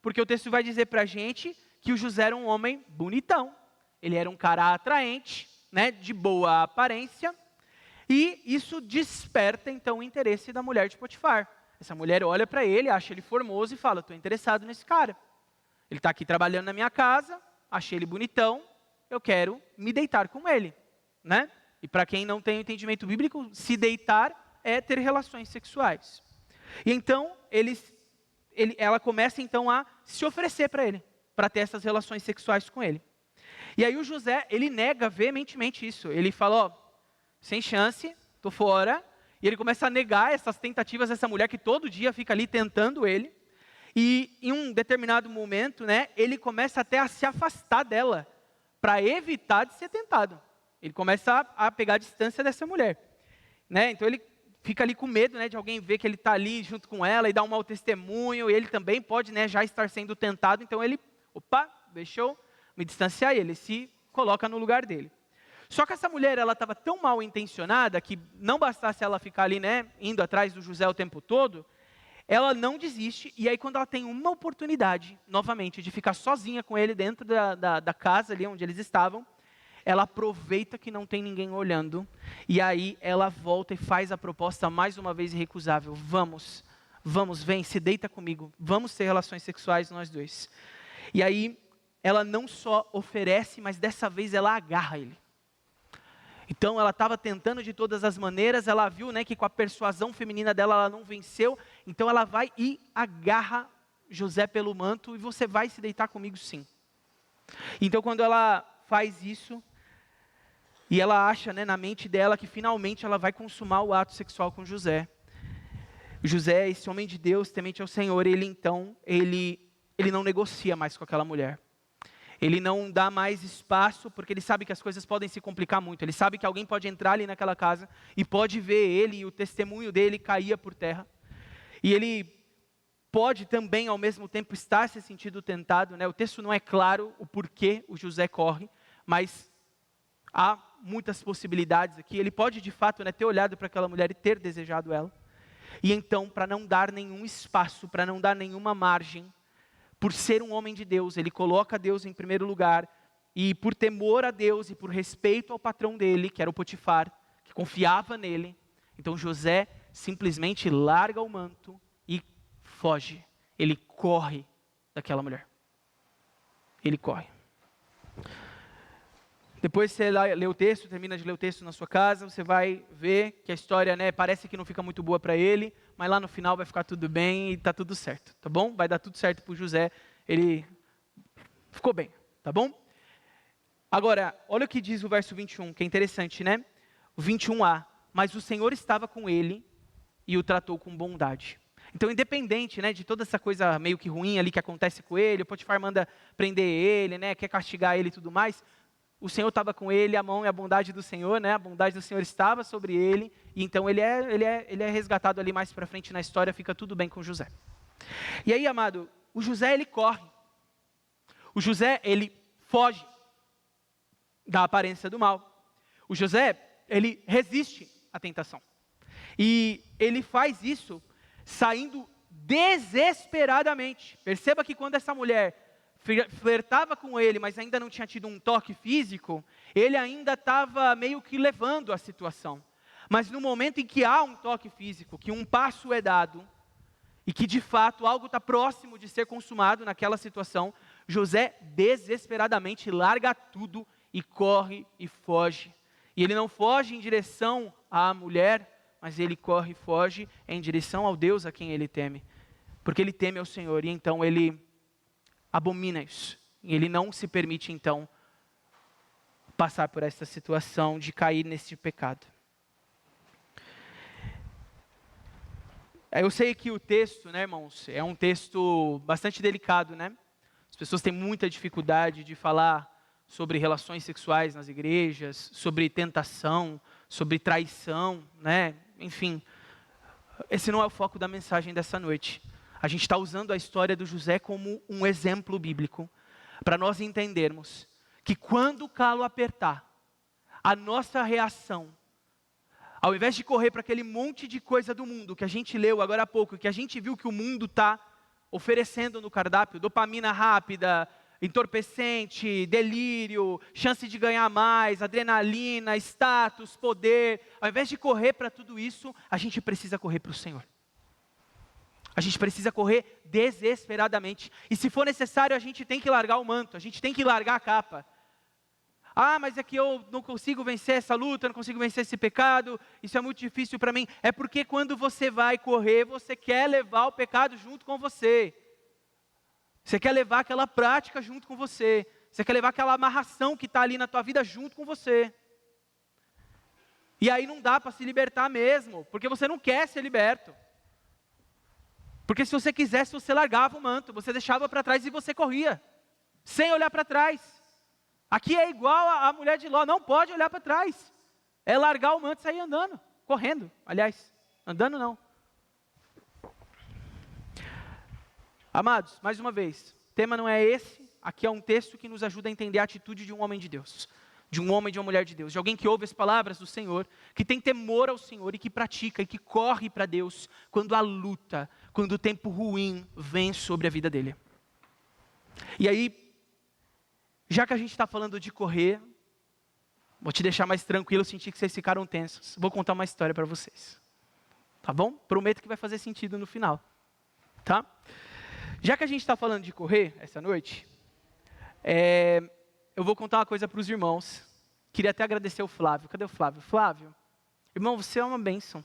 porque o texto vai dizer para a gente que o José era um homem bonitão, ele era um cara atraente, né, de boa aparência, e isso desperta então o interesse da mulher de Potifar. Essa mulher olha para ele, acha ele formoso e fala: estou interessado nesse cara. Ele está aqui trabalhando na minha casa, achei ele bonitão, eu quero me deitar com ele, né? E para quem não tem o entendimento bíblico, se deitar é ter relações sexuais. E então ela começa então a se oferecer para ele, para ter essas relações sexuais com ele. E aí o José, ele nega veementemente isso. Ele fala: ó, sem chance, tô fora. E ele começa a negar essas tentativas dessa mulher que todo dia fica ali tentando ele. E em um determinado momento, né, ele começa até a se afastar dela, para evitar de ser tentado. Ele começa a pegar a distância dessa mulher, né? Então ele fica ali com medo, né, de alguém ver que ele está ali junto com ela e dar um mau testemunho. E ele também pode, né, já estar sendo tentado. Então ele, deixa eu me distanciar, e ele se coloca no lugar dele. Só que essa mulher, ela estava tão mal intencionada que não bastasse ela ficar ali, né, indo atrás do José o tempo todo, ela não desiste. E aí quando ela tem uma oportunidade, novamente, de ficar sozinha com ele dentro da casa ali onde eles estavam, ela aproveita que não tem ninguém olhando, e aí ela volta e faz a proposta mais uma vez irrecusável: vamos, vem, se deita comigo, vamos ter relações sexuais nós dois. E aí ela não só oferece, mas dessa vez ela agarra ele. Então ela estava tentando de todas as maneiras, ela viu, né, que com a persuasão feminina dela ela não venceu, então ela vai e agarra José pelo manto: e você vai se deitar comigo, sim. Então quando ela faz isso, e ela acha, né, na mente dela que finalmente ela vai consumar o ato sexual com José. José, esse homem de Deus, temente ao Senhor, ele não negocia mais com aquela mulher. Ele não dá mais espaço, porque ele sabe que as coisas podem se complicar muito. Ele sabe que alguém pode entrar ali naquela casa e pode ver ele, e o testemunho dele caía por terra. E ele pode também, ao mesmo tempo, estar se sentindo tentado, né? O texto não é claro o porquê o José corre, mas há muitas possibilidades aqui. Ele pode, de fato, né, ter olhado para aquela mulher e ter desejado ela. E então, para não dar nenhum espaço, para não dar nenhuma margem, por ser um homem de Deus, ele coloca Deus em primeiro lugar, e por temor a Deus e por respeito ao patrão dele, que era o Potifar, que confiava nele, então José simplesmente larga o manto e foge. Ele corre daquela mulher. Ele corre. Depois você lê o texto, termina de ler o texto na sua casa, você vai ver que a história, né, parece que não fica muito boa para ele, mas lá no final vai ficar tudo bem e está tudo certo, tá bom? Vai dar tudo certo para o José, ele Ficou bem, tá bom? Agora, olha o que diz o verso 21, que é interessante, né? O 21a. Mas o Senhor estava com ele e o tratou com bondade. Então, independente, né, de toda essa coisa meio que ruim ali que acontece com ele, o Potifar manda prender ele, né, quer castigar ele e tudo mais, o Senhor estava com ele, a mão e a bondade do Senhor, né, a bondade do Senhor estava sobre ele, e então ele é resgatado ali mais para frente na história, fica tudo bem com José. E aí, amado, o José, ele corre. O José, ele foge da aparência do mal. O José, ele resiste à tentação. E ele faz isso saindo desesperadamente. Perceba que quando essa mulher flertava com ele, mas ainda não tinha tido um toque físico, ele ainda estava meio que levando a situação. Mas no momento em que há um toque físico, que um passo é dado, e que de fato algo está próximo de ser consumado naquela situação, José desesperadamente larga tudo e corre e foge. E ele não foge em direção à mulher, mas ele corre e foge em direção ao Deus a quem ele teme. Porque ele teme ao Senhor e então ele abomina isso. E ele não se permite então passar por essa situação de cair nesse pecado. Eu sei que o texto, né, irmãos, é um texto bastante delicado, né? As pessoas têm muita dificuldade de falar sobre relações sexuais nas igrejas, sobre tentação, sobre traição, né? Enfim, esse não é o foco da mensagem dessa noite. A gente está usando a história do José como um exemplo bíblico, para nós entendermos que quando o calo apertar, a nossa reação, ao invés de correr para aquele monte de coisa do mundo que a gente leu agora há pouco, que a gente viu que o mundo está oferecendo no cardápio, dopamina rápida, entorpecente, delírio, chance de ganhar mais, adrenalina, status, poder, ao invés de correr para tudo isso, a gente precisa correr para o Senhor. A gente precisa correr desesperadamente. E se for necessário, a gente tem que largar o manto, a gente tem que largar a capa. Ah, mas é que eu não consigo vencer essa luta, não consigo vencer esse pecado, isso é muito difícil para mim. É porque quando você vai correr, você quer levar o pecado junto com você. Você quer levar aquela prática junto com você. Você quer levar aquela amarração que está ali na tua vida junto com você. E aí não dá para se libertar mesmo, porque você não quer ser liberto. Porque se você quisesse, você largava o manto, você deixava para trás e você corria, sem olhar para trás. Aqui é igual a mulher de Ló, não pode olhar para trás. É largar o manto e sair andando, correndo, aliás, andando não. Amados, mais uma vez, o tema não é esse, aqui é um texto que nos ajuda a entender a atitude de um homem de Deus, de um homem e de uma mulher de Deus, de alguém que ouve as palavras do Senhor, que tem temor ao Senhor e que pratica e que corre para Deus quando a luta, quando o tempo ruim vem sobre a vida dele. E aí, já que a gente está falando de correr, vou te deixar mais tranquilo, eu senti que vocês ficaram tensos. Vou contar uma história para vocês. Tá bom? Prometo que vai fazer sentido no final. Tá? Já que a gente está falando de correr essa noite, eu vou contar uma coisa para os irmãos. Queria até agradecer o Flávio. Cadê o Flávio? Flávio, irmão, você é uma bênção.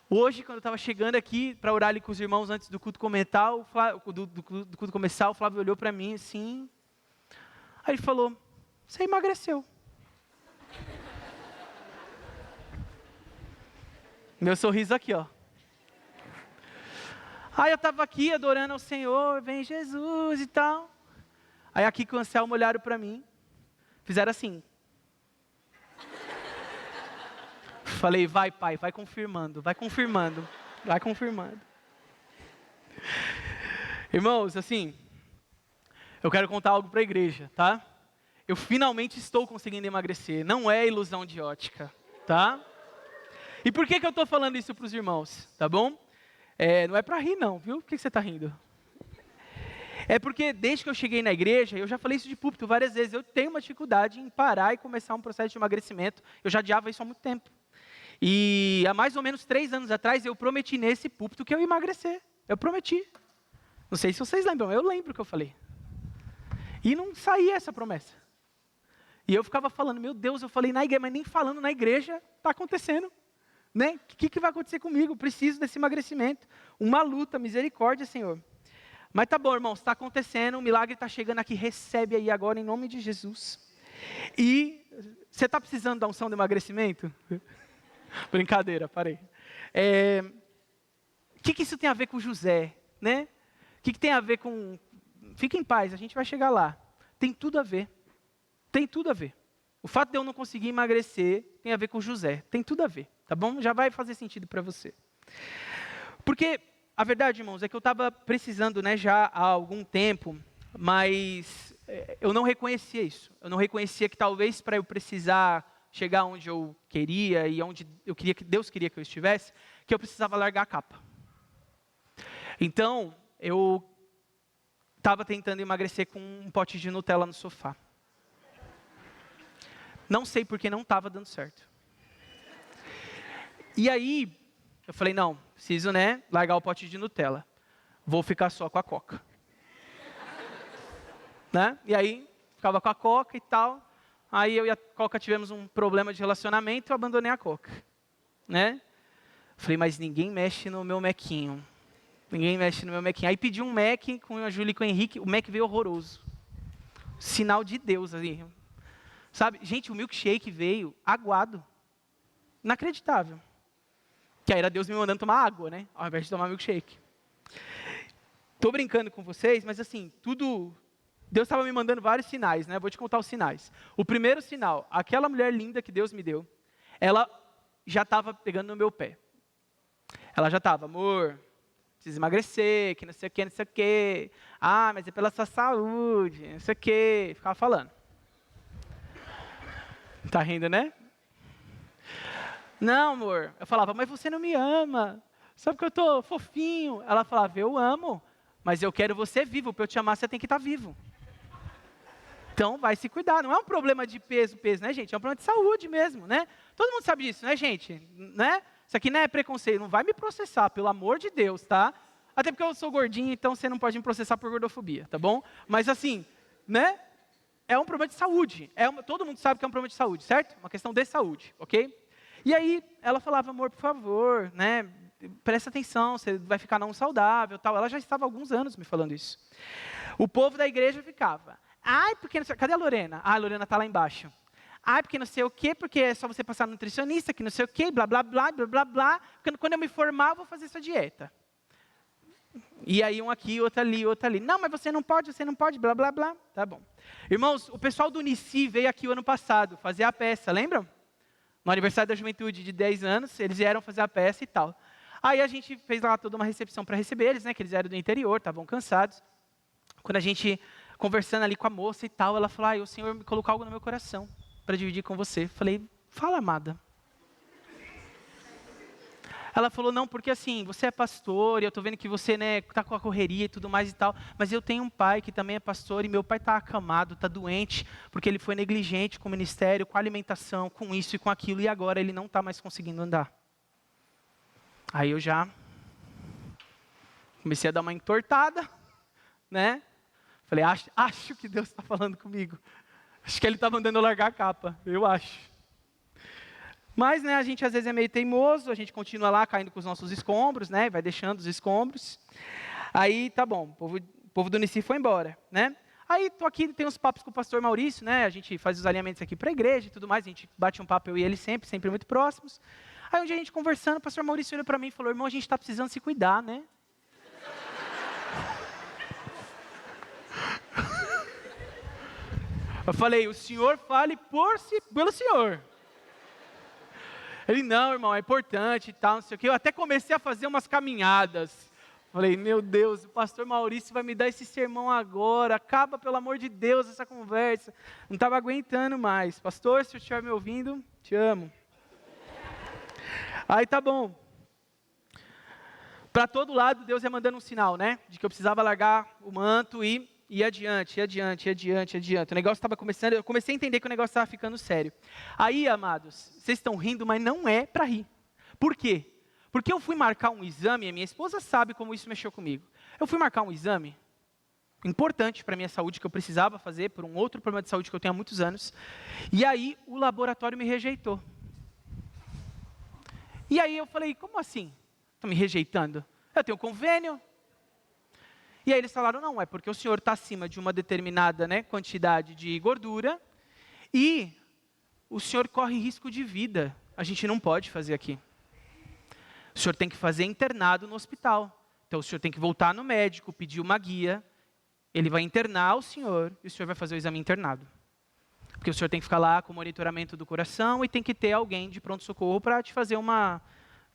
Hoje, quando eu estava chegando aqui para orar ali com os irmãos antes do culto começar, do culto começar, o Flávio olhou para mim assim. Aí ele falou, você emagreceu. Meu sorriso aqui, ó. Aí eu estava aqui adorando ao Senhor, vem Jesus e tal. Aí aqui com o Anselmo olharam para mim, fizeram assim. Falei, vai pai, vai confirmando, vai confirmando, vai confirmando. Irmãos, assim, eu quero contar algo para a igreja, tá? Eu finalmente estou conseguindo emagrecer, não é ilusão de ótica, tá? E por que eu estou falando isso para os irmãos, tá bom? Não é para rir não, viu? Por que você está rindo? É porque desde que eu cheguei na igreja, eu já falei isso de púlpito várias vezes, eu tenho uma dificuldade em parar e começar um processo de emagrecimento, eu já adiava isso há muito tempo. E há mais ou menos 3 anos atrás, eu prometi nesse púlpito que eu ia emagrecer, eu prometi. Não sei se vocês lembram, eu lembro o que eu falei. E não saía essa promessa. E eu ficava falando, meu Deus, eu falei na igreja, mas nem falando na igreja, está acontecendo. O que vai acontecer comigo? Preciso desse emagrecimento. Uma luta, misericórdia, Senhor. Mas tá bom, irmãos, está acontecendo, o milagre está chegando aqui, recebe aí agora em nome de Jesus. E você está precisando da unção de emagrecimento? Brincadeira, parei. O que isso tem a ver com José, né? O que tem a ver com... Fica em paz, a gente vai chegar lá. Tem tudo a ver. Tem tudo a ver. O fato de eu não conseguir emagrecer tem a ver com José. Tem tudo a ver, tá bom? Já vai fazer sentido para você. Porque a verdade, irmãos, é que eu estava precisando, né, já há algum tempo, mas eu não reconhecia isso. Eu não reconhecia que talvez para eu precisar chegar onde eu queria e onde eu queria que Deus queria que eu estivesse, que eu precisava largar a capa. Então, eu estava tentando emagrecer com um pote de Nutella no sofá. Não sei porque não estava dando certo. E aí, eu falei, não, preciso, né, largar o pote de Nutella. Vou ficar só com a Coca. Né? E aí, ficava com a Coca e tal. Aí eu e a Coca tivemos um problema de relacionamento, eu abandonei a Coca. Né? Falei, mas ninguém mexe no meu Mequinho. Ninguém mexe no meu Mequinho. Aí pedi um Mac com a Júlia e com o Henrique, o Mac veio horroroso. Sinal de Deus, ali. Sabe, gente, o milkshake veio aguado. Inacreditável. Que aí era Deus me mandando tomar água, né? Ao invés de tomar milkshake. Tô brincando com vocês, mas assim, Deus estava me mandando vários sinais, né? Vou te contar os sinais. O primeiro sinal, aquela mulher linda que Deus me deu, ela já estava pegando no meu pé. Ela já estava, amor, precisa emagrecer, que não sei o que, não sei o que. Ah, mas é pela sua saúde, não sei o que. Ficava falando. Tá rindo, né? Não, amor. Eu falava, mas você não me ama. Sabe que eu tô fofinho. Ela falava, eu amo, mas eu quero você vivo. Para eu te amar, você tem que estar vivo. Então, vai se cuidar. Não é um problema de peso, né, gente? É um problema de saúde mesmo, né? Todo mundo sabe disso, né, gente? Né? Isso aqui não é preconceito. Não vai me processar, pelo amor de Deus, tá? Até porque eu sou gordinho, então você não pode me processar por gordofobia, tá bom? Mas assim, né? É um problema de saúde. Todo mundo sabe que é um problema de saúde, certo? Uma questão de saúde, ok? E aí, ela falava, amor, por favor, né? Presta atenção, você vai ficar não saudável, tal. Ela já estava há alguns anos me falando isso. O povo da igreja ficava, ai, porque não sei... Cadê a Lorena? Ah, a Lorena está lá embaixo. Ai, porque não sei o quê, porque é só você passar no nutricionista, que não sei o quê, blá, blá, blá, blá, blá, blá. Quando eu me formar, eu vou fazer essa dieta. E aí um aqui, outro ali, outro ali. Não, mas você não pode, blá, blá, blá. Tá bom. Irmãos, o pessoal do Unici veio aqui o ano passado fazer a peça, lembram? No aniversário da juventude de 10 anos, eles vieram fazer a peça e tal. Aí a gente fez lá toda uma recepção para receber eles, né, que eles eram do interior, estavam cansados. Quando a gente, conversando ali com a moça e tal, ela falou, o Senhor me colocou algo no meu coração para dividir com você. Falei, fala, amada. Ela falou, não, porque assim, você é pastor, e eu estou vendo que você, né, está com a correria e tudo mais e tal, mas eu tenho um pai que também é pastor, e meu pai está acamado, está doente, porque ele foi negligente com o ministério, com a alimentação, com isso e com aquilo, e agora ele não está mais conseguindo andar. Aí eu já comecei a dar uma entortada, né? Falei, acho que Deus está falando comigo. Acho que ele está mandando eu largar a capa, eu acho. Mas, né, a gente às vezes é meio teimoso, a gente continua lá caindo com os nossos escombros, né, vai deixando os escombros. Aí, tá bom, o povo do Unici foi embora, né. Aí, tô aqui, tem uns papos com o pastor Maurício, né, a gente faz os alinhamentos aqui para a igreja e tudo mais, a gente bate um papo eu e ele sempre muito próximos. Aí, um dia a gente conversando, o pastor Maurício olhou para mim e falou, irmão, a gente está precisando se cuidar, né. Eu falei, o senhor fale pelo senhor. Ele, não, irmão, é importante e tal, não sei o quê. Eu até comecei a fazer umas caminhadas. Falei, meu Deus, o pastor Maurício vai me dar esse sermão agora. Acaba, pelo amor de Deus, essa conversa. Não estava aguentando mais. Pastor, se você estiver me ouvindo, te amo. Aí tá bom. Para todo lado, Deus ia mandando um sinal, né? De que eu precisava largar o manto e ir adiante. O negócio estava começando, eu comecei a entender que o negócio estava ficando sério. Aí, amados, vocês estão rindo, mas não é para rir. Por quê? Porque eu fui marcar um exame, e a minha esposa sabe como isso mexeu comigo. Eu fui marcar um exame importante para a minha saúde, que eu precisava fazer por um outro problema de saúde que eu tenho há muitos anos. E aí, o laboratório me rejeitou. E aí eu falei, como assim? Estão me rejeitando? Eu tenho convênio. E aí eles falaram, não, é porque o senhor está acima de uma determinada, né, quantidade de gordura e o senhor corre risco de vida. A gente não pode fazer aqui. O senhor tem que fazer internado no hospital. Então o senhor tem que voltar no médico, pedir uma guia, ele vai internar o senhor e o senhor vai fazer o exame internado. Porque o senhor tem que ficar lá com o monitoramento do coração e tem que ter alguém de pronto-socorro para te fazer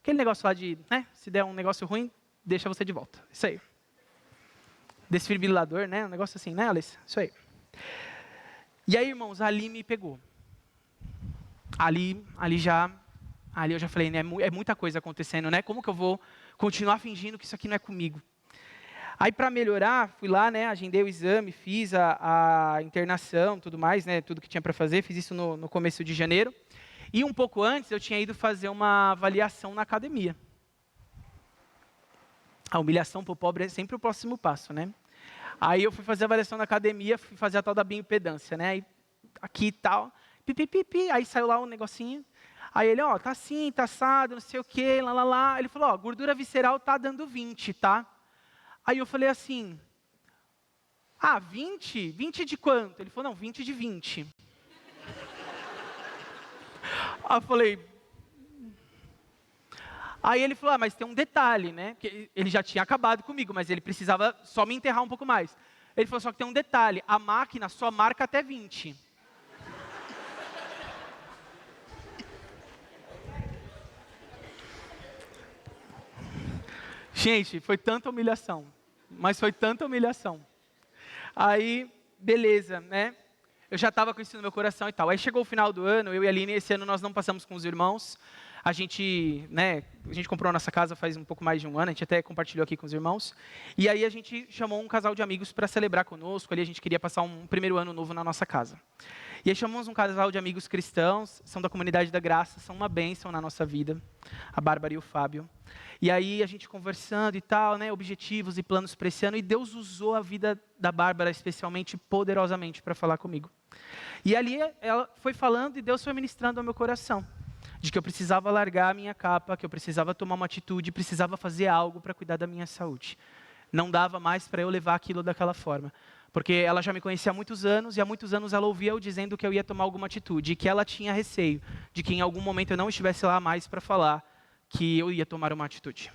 aquele negócio lá de, né, se der um negócio ruim, deixa você de volta. Isso aí. Desfibrilador, né? Um negócio assim, né, Alice? Isso aí. E aí, irmãos, ali me pegou. Ali eu já falei, né? É muita coisa acontecendo, né? Como que eu vou continuar fingindo que isso aqui não é comigo? Aí, para melhorar, fui lá, né? Agendei o exame, fiz a internação, tudo mais, né? Tudo que tinha para fazer. Fiz isso no começo de janeiro. E um pouco antes, eu tinha ido fazer uma avaliação na academia. A humilhação para o pobre é sempre o próximo passo, né? Aí eu fui fazer a avaliação na academia, fui fazer a tal da bioimpedância, né? Aí, aqui e tal, aí saiu lá um negocinho. Aí ele, ó, tá assim, tá assado, não sei o quê, lá. Ele falou, ó, gordura visceral tá dando 20, tá? Aí eu falei assim, 20? 20 de quanto? Ele falou, não, 20 de 20. Aí eu falei... Aí ele falou, mas tem um detalhe, né? Porque ele já tinha acabado comigo, mas ele precisava só me enterrar um pouco mais. Ele falou, só que tem um detalhe, a máquina só marca até 20. Gente, foi tanta humilhação, mas foi tanta humilhação. Aí, beleza, né? Eu já estava com isso no meu coração e tal. Aí chegou o final do ano, eu e a Aline, esse ano nós não passamos com os irmãos. A gente comprou a nossa casa faz um pouco mais de um ano, a gente até compartilhou aqui com os irmãos. E aí a gente chamou um casal de amigos para celebrar conosco, ali a gente queria passar um primeiro ano novo na nossa casa. E aí chamamos um casal de amigos cristãos, são da Comunidade da Graça, são uma bênção na nossa vida, a Bárbara e o Fábio. E aí a gente conversando e tal, né, objetivos e planos para esse ano, e Deus usou a vida da Bárbara especialmente, poderosamente, para falar comigo. E ali ela foi falando e Deus foi ministrando ao meu coração, de que eu precisava largar a minha capa, que eu precisava tomar uma atitude, precisava fazer algo para cuidar da minha saúde. Não dava mais para eu levar aquilo daquela forma. Porque ela já me conhecia há muitos anos, e há muitos anos ela ouvia eu dizendo que eu ia tomar alguma atitude, e que ela tinha receio de que em algum momento eu não estivesse lá mais para falar que eu ia tomar uma atitude.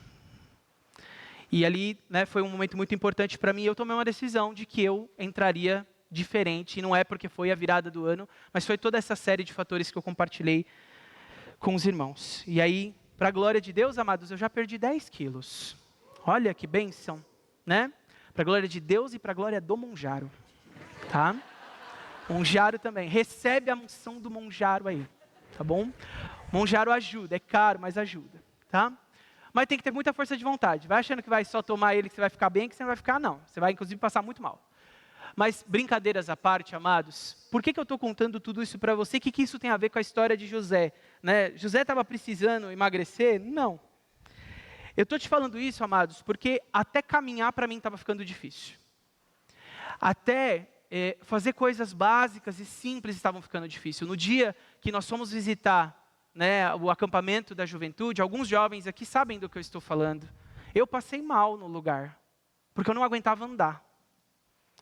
E ali, né, foi um momento muito importante para mim, eu tomei uma decisão de que eu entraria diferente, e não é porque foi a virada do ano, mas foi toda essa série de fatores que eu compartilhei com os irmãos. E aí, para a glória de Deus, amados, eu já perdi 10 quilos. Olha que bênção, né? Para a glória de Deus e para a glória do Monjaro, tá? Monjaro também, recebe a unção do Monjaro aí, tá bom? Monjaro ajuda, é caro, mas ajuda, tá? Mas tem que ter muita força de vontade. Vai achando que vai só tomar ele que você vai ficar bem, que você não vai ficar, não. Você vai, inclusive, passar muito mal. Mas, brincadeiras à parte, amados, por que eu estou contando tudo isso para você? O que isso tem a ver com a história de José? Né? José estava precisando emagrecer? Não. Eu estou te falando isso, amados, porque até caminhar para mim estava ficando difícil. Até fazer coisas básicas e simples estavam ficando difícil. No dia que nós fomos visitar, né, o acampamento da juventude, alguns jovens aqui sabem do que eu estou falando. Eu passei mal no lugar, porque eu não aguentava andar.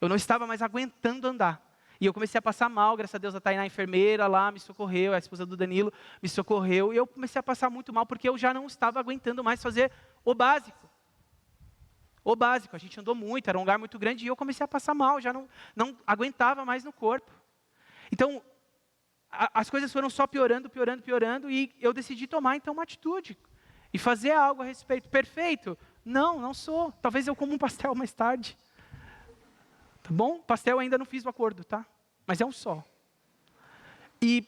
Eu não estava mais aguentando andar. E eu comecei a passar mal, graças a Deus a Tainá, a enfermeira lá, me socorreu, a esposa do Danilo me socorreu. E eu comecei a passar muito mal, porque eu já não estava aguentando mais fazer o básico. O básico, a gente andou muito, era um lugar muito grande, e eu comecei a passar mal, já não aguentava mais no corpo. Então, as coisas foram só piorando, e eu decidi tomar então uma atitude. E fazer algo a respeito. Perfeito? Não sou. Talvez eu como um pastel mais tarde. Tá bom? Pastel ainda não fiz o acordo, tá? Mas é um só. E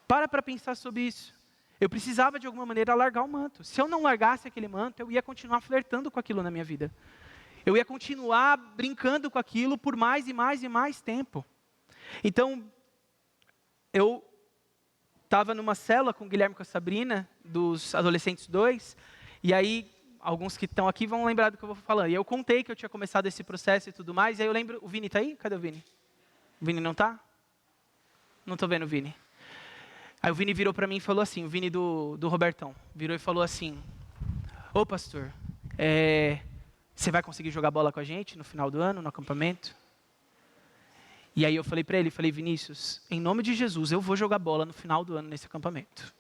para pensar sobre isso. Eu precisava de alguma maneira largar o manto. Se eu não largasse aquele manto, eu ia continuar flertando com aquilo na minha vida. Eu ia continuar brincando com aquilo por mais e mais e mais tempo. Então, eu estava numa célula com o Guilherme e com a Sabrina, dos Adolescentes 2, e aí alguns que estão aqui vão lembrar do que eu vou falando. E eu contei que eu tinha começado esse processo e tudo mais, e aí eu lembro, o Vini está aí? Cadê o Vini? O Vini não está? Não estou vendo o Vini. Aí o Vini virou para mim e falou assim, o Vini do Robertão, virou e falou assim, ô pastor, Você vai conseguir jogar bola com a gente no final do ano, no acampamento? E aí eu falei para ele, Vinícius, em nome de Jesus, eu vou jogar bola no final do ano nesse acampamento.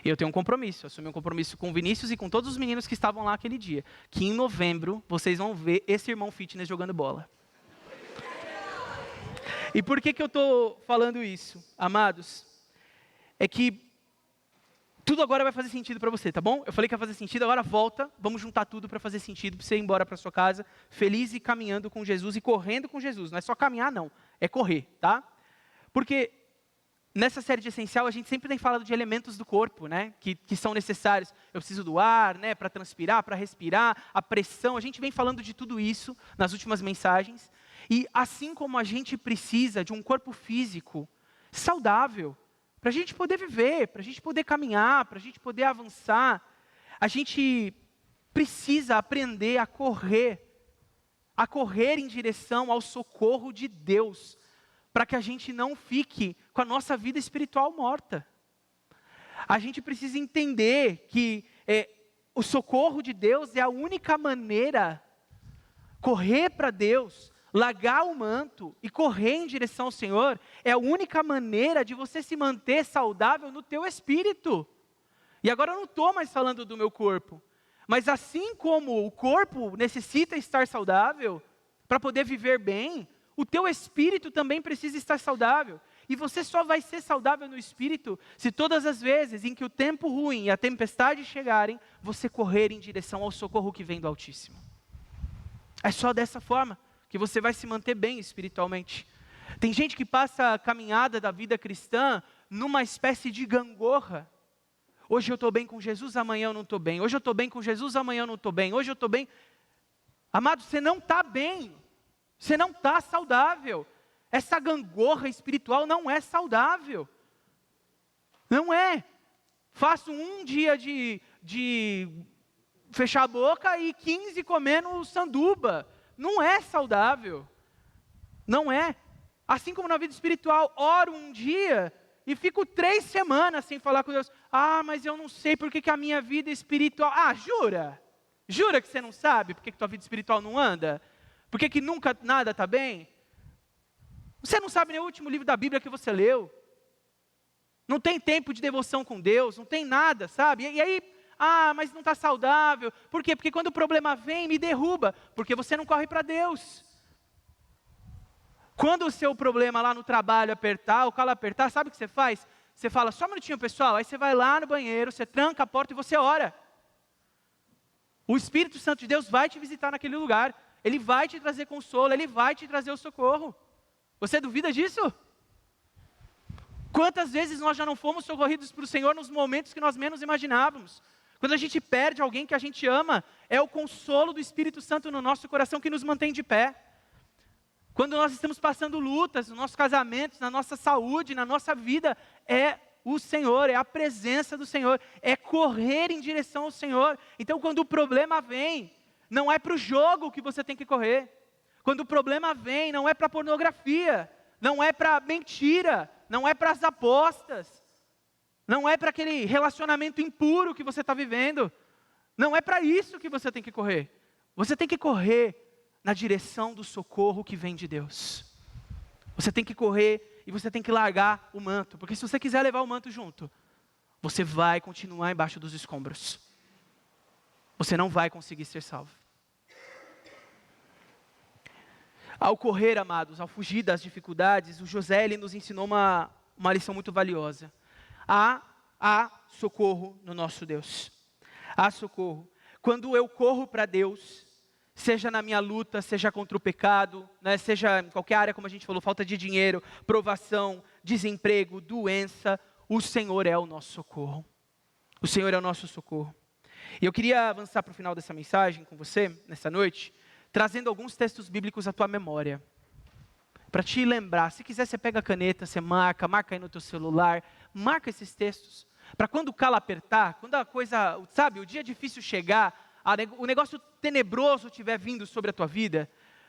E eu tenho um compromisso, eu assumi um compromisso com o Vinícius e com todos os meninos que estavam lá aquele dia, que em novembro vocês vão ver esse irmão fitness jogando bola. E por que eu estou falando isso, amados? É que tudo agora vai fazer sentido para você, tá bom? Eu falei que ia fazer sentido, agora volta, vamos juntar tudo para fazer sentido, para você ir embora para sua casa, feliz e caminhando com Jesus e correndo com Jesus. Não é só caminhar, não, é correr, tá? Porque nessa série de Essencial, a gente sempre tem falado de elementos do corpo, né? Que são necessários. Eu preciso do ar, né? Para transpirar, para respirar, a pressão. A gente vem falando de tudo isso nas últimas mensagens. E assim como a gente precisa de um corpo físico saudável, para a gente poder viver, para a gente poder caminhar, para a gente poder avançar, a gente precisa aprender a correr em direção ao socorro de Deus, para que a gente não fique com a nossa vida espiritual morta. A gente precisa entender que o socorro de Deus é a única maneira, correr para Deus, largar o manto e correr em direção ao Senhor, é a única maneira de você se manter saudável no teu espírito. E agora eu não estou mais falando do meu corpo, mas assim como o corpo necessita estar saudável para poder viver bem, o teu espírito também precisa estar saudável. E você só vai ser saudável no espírito se todas as vezes em que o tempo ruim e a tempestade chegarem, você correr em direção ao socorro que vem do Altíssimo. É só dessa forma que você vai se manter bem espiritualmente. Tem gente que passa a caminhada da vida cristã numa espécie de gangorra. Hoje eu estou bem com Jesus, amanhã eu não estou bem. Hoje eu estou bem com Jesus, amanhã eu não estou bem. Hoje eu estou bem. Amado, você não está bem. Você não está saudável. Essa gangorra espiritual não é saudável. Não é. Faço um dia de fechar a boca e 15 comendo sanduba. Não é saudável. Não é. Assim como na vida espiritual, oro um dia e fico 3 semanas sem falar com Deus. Ah, mas eu não sei porque que a minha vida espiritual... Ah, jura? Jura que você não sabe porque que tua vida espiritual não anda? Por que nunca nada está bem? Você não sabe nem o último livro da Bíblia que você leu. Não tem tempo de devoção com Deus, não tem nada, sabe? E aí, mas não está saudável. Por quê? Porque quando o problema vem, me derruba. Porque você não corre para Deus. Quando o seu problema lá no trabalho apertar, o calo apertar, sabe o que você faz? Você fala, só um minutinho pessoal, aí você vai lá no banheiro, você tranca a porta e você ora. O Espírito Santo de Deus vai te visitar naquele lugar. Ele vai te trazer consolo, Ele vai te trazer o socorro. Você duvida disso? Quantas vezes nós já não fomos socorridos pelo Senhor nos momentos que nós menos imaginávamos? Quando a gente perde alguém que a gente ama, é o consolo do Espírito Santo no nosso coração que nos mantém de pé. Quando nós estamos passando lutas nos nossos casamentos, na nossa saúde, na nossa vida, é o Senhor, é a presença do Senhor, é correr em direção ao Senhor. Então quando o problema vem, não é para o jogo que você tem que correr. Quando o problema vem, não é para pornografia, não é para mentira, não é para as apostas, não é para aquele relacionamento impuro que você está vivendo. Não é para isso que você tem que correr. Você tem que correr na direção do socorro que vem de Deus. Você tem que correr e você tem que largar o manto, porque se você quiser levar o manto junto, você vai continuar embaixo dos escombros. Você não vai conseguir ser salvo. Ao correr, amados, ao fugir das dificuldades, o José ele nos ensinou uma lição muito valiosa. Há socorro no nosso Deus. Há socorro. Quando eu corro para Deus, seja na minha luta, seja contra o pecado, né, seja em qualquer área, como a gente falou, falta de dinheiro, provação, desemprego, doença, o Senhor é o nosso socorro. O Senhor é o nosso socorro. E eu queria avançar para o final dessa mensagem com você, nessa noite, trazendo alguns textos bíblicos à tua memória, para te lembrar. Se quiser, você pega a caneta, você marca aí no teu celular, marca esses textos, para quando o calo apertar, quando a coisa, sabe, o dia difícil chegar, o negócio tenebroso estiver vindo sobre a tua vida,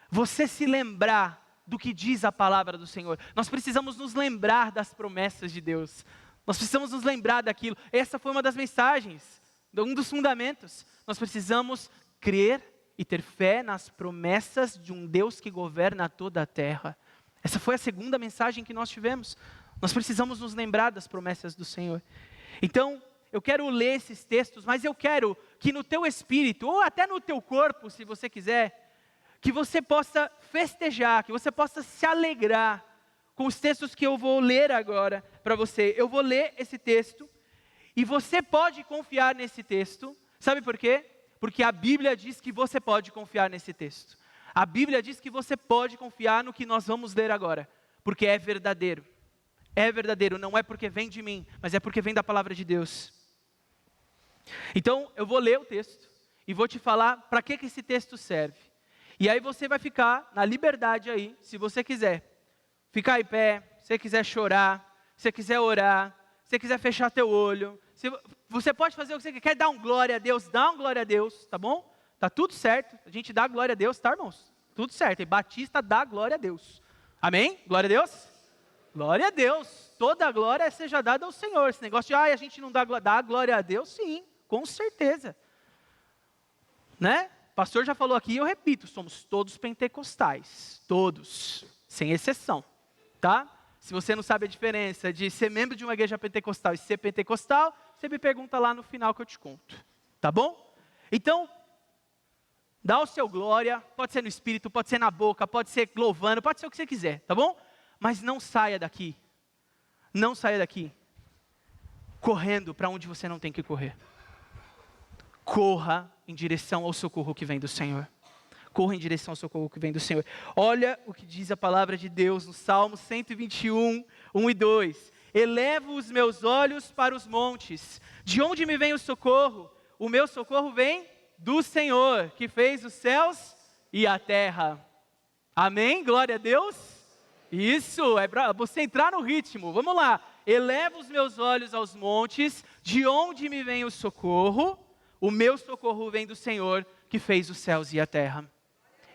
você se lembrar do que diz a palavra do Senhor. Nós precisamos nos lembrar das promessas de Deus, nós precisamos nos lembrar daquilo. Essa foi uma das mensagens, um dos fundamentos. Nós precisamos crer e ter fé nas promessas de um Deus que governa toda a terra. Essa foi a segunda mensagem que nós tivemos. Nós precisamos nos lembrar das promessas do Senhor. Então, eu quero ler esses textos, mas eu quero que no teu espírito, ou até no teu corpo, se você quiser, que você possa festejar, que você possa se alegrar com os textos que eu vou ler agora para você. Eu vou ler esse texto, e você pode confiar nesse texto. Sabe por quê? Porque a Bíblia diz que você pode confiar nesse texto. A Bíblia diz que você pode confiar no que nós vamos ler agora, porque é verdadeiro. É verdadeiro, não é porque vem de mim, mas é porque vem da palavra de Deus. Então, eu vou ler o texto e vou te falar para que esse texto serve. E aí você vai ficar na liberdade aí, se você quiser. Ficar em pé, se você quiser chorar, se você quiser orar, se você quiser fechar teu olho. Você pode fazer o que você quer dar um glória a Deus, dá um glória a Deus, tá bom? Tá tudo certo, a gente dá glória a Deus, tá, irmãos? Tudo certo, e Batista dá glória a Deus. Amém? Glória a Deus? Glória a Deus, toda a glória seja dada ao Senhor. Esse negócio de, a gente não dá glória a Deus, sim, com certeza. Né? O pastor já falou aqui, eu repito, somos todos pentecostais, todos, sem exceção, tá? Se você não sabe a diferença de ser membro de uma igreja pentecostal e ser pentecostal, você me pergunta lá no final que eu te conto, tá bom? Então, dá o seu glória, pode ser no espírito, pode ser na boca, pode ser louvando, pode ser o que você quiser, tá bom? Mas não saia daqui correndo para onde você não tem que correr. Corra em direção ao socorro que vem do Senhor. Corra em direção ao socorro que vem do Senhor. Olha o que diz a palavra de Deus no Salmo 121, 1 e 2. Elevo os meus olhos para os montes. De onde me vem o socorro? O meu socorro vem do Senhor, que fez os céus e a terra. Amém? Glória a Deus. Isso, é para você entrar no ritmo. Vamos lá. Elevo os meus olhos aos montes. De onde me vem o socorro? O meu socorro vem do Senhor, que fez os céus e a terra.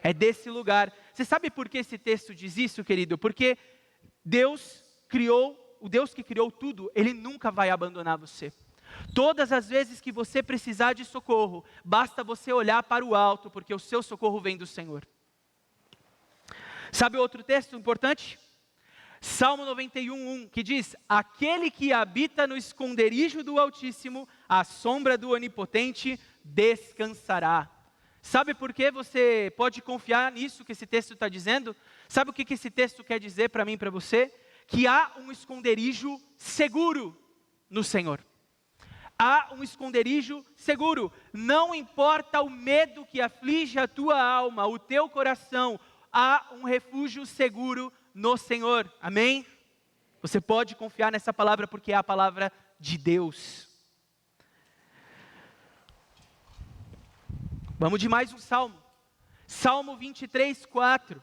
É desse lugar. Você sabe por que esse texto diz isso, querido? Porque Deus criou, o Deus que criou tudo, Ele nunca vai abandonar você. Todas as vezes que você precisar de socorro, basta você olhar para o alto, porque o seu socorro vem do Senhor. Sabe outro texto importante? Salmo 91, 1, que diz: aquele que habita no esconderijo do Altíssimo, à sombra do Onipotente, descansará. Sabe por que você pode confiar nisso que esse texto está dizendo? Sabe o que esse texto quer dizer para mim e para você? Que há um esconderijo seguro no Senhor. Há um esconderijo seguro. Não importa o medo que aflige a tua alma, o teu coração, há um refúgio seguro no Senhor. Amém? Você pode confiar nessa palavra porque é a palavra de Deus. Vamos de mais um salmo. Salmo 23, 4.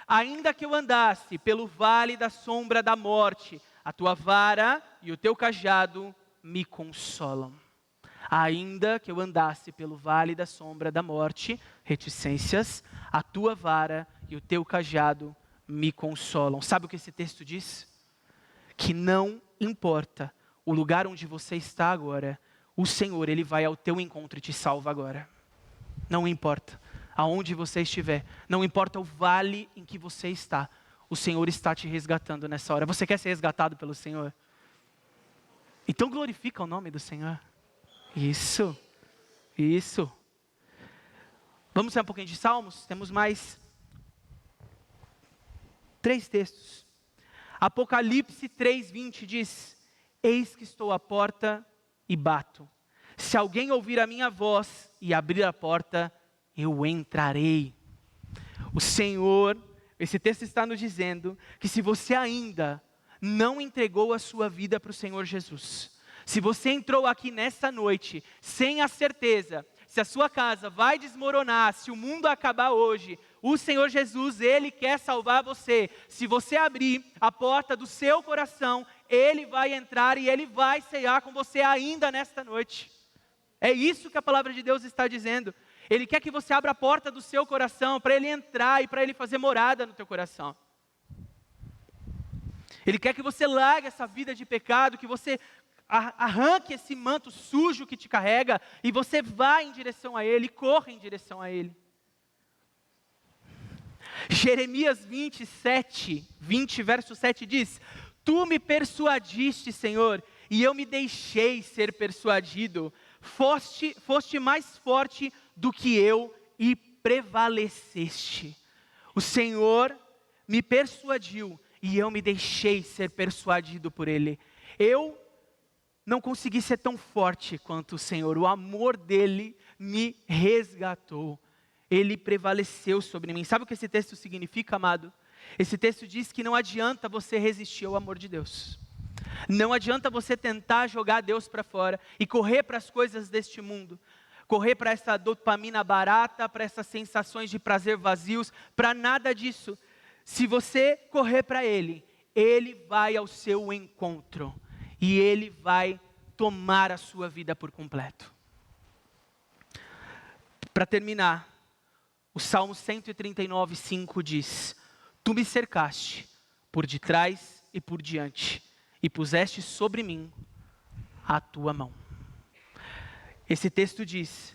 Ainda que eu andasse pelo vale da sombra da morte, a tua vara e o teu cajado me consolam. Ainda que eu andasse pelo vale da sombra da morte, reticências, a tua vara e o teu cajado me consolam. Sabe o que esse texto diz? Que não importa o lugar onde você está agora, o Senhor, Ele vai ao teu encontro e te salva agora. Não importa aonde você estiver, não importa o vale em que você está, o Senhor está te resgatando nessa hora. Você quer ser resgatado pelo Senhor? Então glorifica o nome do Senhor. Isso. Vamos ver um pouquinho de Salmos? Temos mais 3 textos. Apocalipse 3:20 diz: eis que estou à porta e bato. Se alguém ouvir a minha voz e abrir a porta, eu entrarei. O Senhor, esse texto está nos dizendo que se você ainda não entregou a sua vida para o Senhor Jesus, se você entrou aqui nessa noite sem a certeza se a sua casa vai desmoronar, se o mundo acabar hoje, o Senhor Jesus, Ele quer salvar você. Se você abrir a porta do seu coração, Ele vai entrar e Ele vai ceiar com você ainda nesta noite. É isso que a palavra de Deus está dizendo. Ele quer que você abra a porta do seu coração para Ele entrar e para Ele fazer morada no teu coração. Ele quer que você largue essa vida de pecado, que você arranque esse manto sujo que te carrega e você vá em direção a Ele, corra em direção a Ele. Jeremias 20, verso 7 diz: Tu me persuadiste, Senhor, e eu me deixei ser persuadido. Foste mais forte do que eu e prevaleceste. O Senhor me persuadiu e eu me deixei ser persuadido por Ele. Eu não consegui ser tão forte quanto o Senhor. O amor dEle me resgatou. Ele prevaleceu sobre mim. Sabe o que esse texto significa, amado? Esse texto diz que não adianta você resistir ao amor de Deus. Não adianta você tentar jogar Deus para fora e correr para as coisas deste mundo. Correr para essa dopamina barata, para essas sensações de prazer vazios, para nada disso. Se você correr para Ele, Ele vai ao seu encontro. E Ele vai tomar a sua vida por completo. Para terminar, o Salmo 139, 5 diz: Tu me cercaste por detrás e por diante, e puseste sobre mim a tua mão. Esse texto diz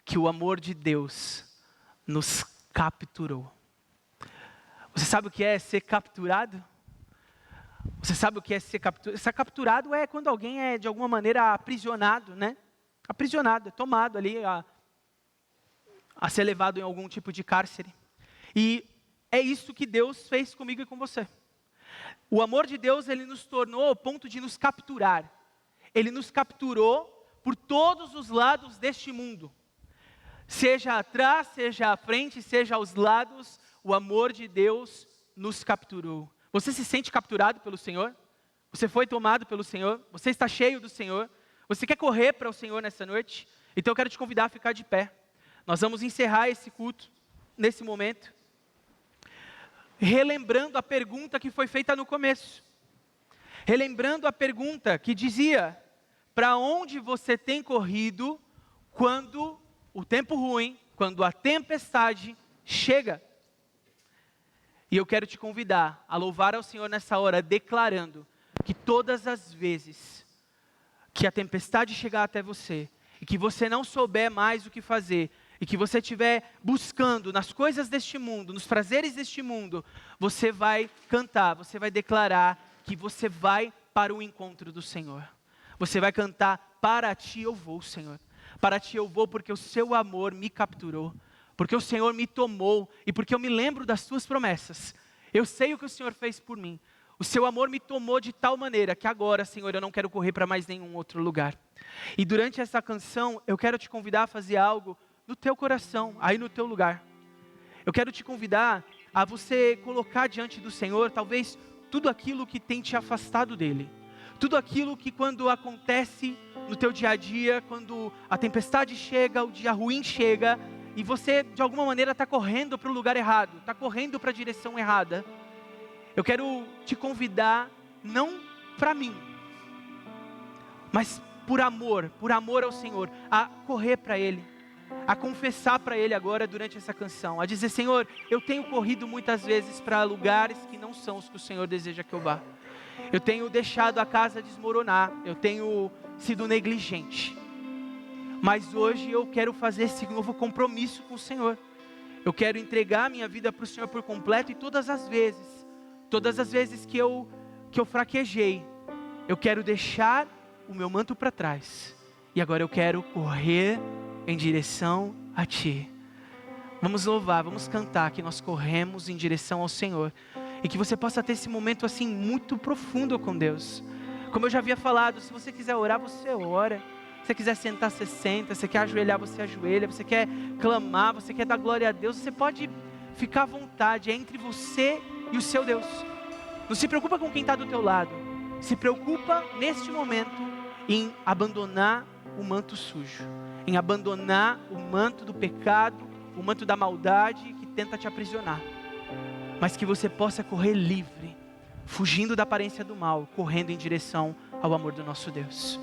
que o amor de Deus nos capturou. Você sabe o que é ser capturado? Você sabe o que é ser capturado? Ser capturado é quando alguém é de alguma maneira aprisionado, né? Aprisionado, é tomado ali a ser levado em algum tipo de cárcere. E é isso que Deus fez comigo e com você. O amor de Deus, Ele nos tornou ao ponto de nos capturar. Ele nos capturou por todos os lados deste mundo. Seja atrás, seja à frente, seja aos lados, o amor de Deus nos capturou. Você se sente capturado pelo Senhor? Você foi tomado pelo Senhor? Você está cheio do Senhor? Você quer correr para o Senhor nessa noite? Então eu quero te convidar a ficar de pé. Nós vamos encerrar esse culto nesse momento, relembrando a pergunta que foi feita no começo. Relembrando a pergunta que dizia: para onde você tem corrido quando o tempo ruim, quando a tempestade chega? E eu quero te convidar a louvar ao Senhor nessa hora, declarando que todas as vezes que a tempestade chegar até você, e que você não souber mais o que fazer, e que você estiver buscando nas coisas deste mundo, nos prazeres deste mundo, você vai cantar, você vai declarar que você vai para o encontro do Senhor. Você vai cantar: para ti eu vou, Senhor. Para ti eu vou porque o seu amor me capturou. Porque o Senhor me tomou e porque eu me lembro das suas promessas. Eu sei o que o Senhor fez por mim. O seu amor me tomou de tal maneira que agora, Senhor, eu não quero correr para mais nenhum outro lugar. E durante essa canção, eu quero te convidar a fazer algo no teu coração, aí no teu lugar. Eu quero te convidar a você colocar diante do Senhor, talvez, tudo aquilo que tem te afastado dEle. Tudo aquilo que quando acontece no teu dia a dia, quando a tempestade chega, o dia ruim chega, e você de alguma maneira está correndo para o lugar errado, está correndo para a direção errada. Eu quero te convidar, não para mim, mas por amor ao Senhor, a correr para Ele, a confessar para Ele agora durante essa canção, a dizer: Senhor, eu tenho corrido muitas vezes para lugares que não são os que o Senhor deseja que eu vá. Eu tenho deixado a casa desmoronar, eu tenho sido negligente. Mas hoje eu quero fazer esse novo compromisso com o Senhor. Eu quero entregar a minha vida para o Senhor por completo, e todas as vezes que eu fraquejei, eu quero deixar o meu manto para trás. E agora eu quero correr em direção a Ti. Vamos louvar, vamos cantar que nós corremos em direção ao Senhor. E que você possa ter esse momento assim muito profundo com Deus. Como eu já havia falado, se você quiser orar, você ora. Se você quiser sentar, você senta. Se você quer ajoelhar, você ajoelha. Você quer clamar, você quer dar glória a Deus, você pode ficar à vontade. É entre você e o seu Deus. Não se preocupa com quem está do teu lado. Se preocupa neste momento em abandonar o manto sujo, em abandonar o manto do pecado, o manto da maldade que tenta te aprisionar. Mas que você possa correr livre, fugindo da aparência do mal, correndo em direção ao amor do nosso Deus.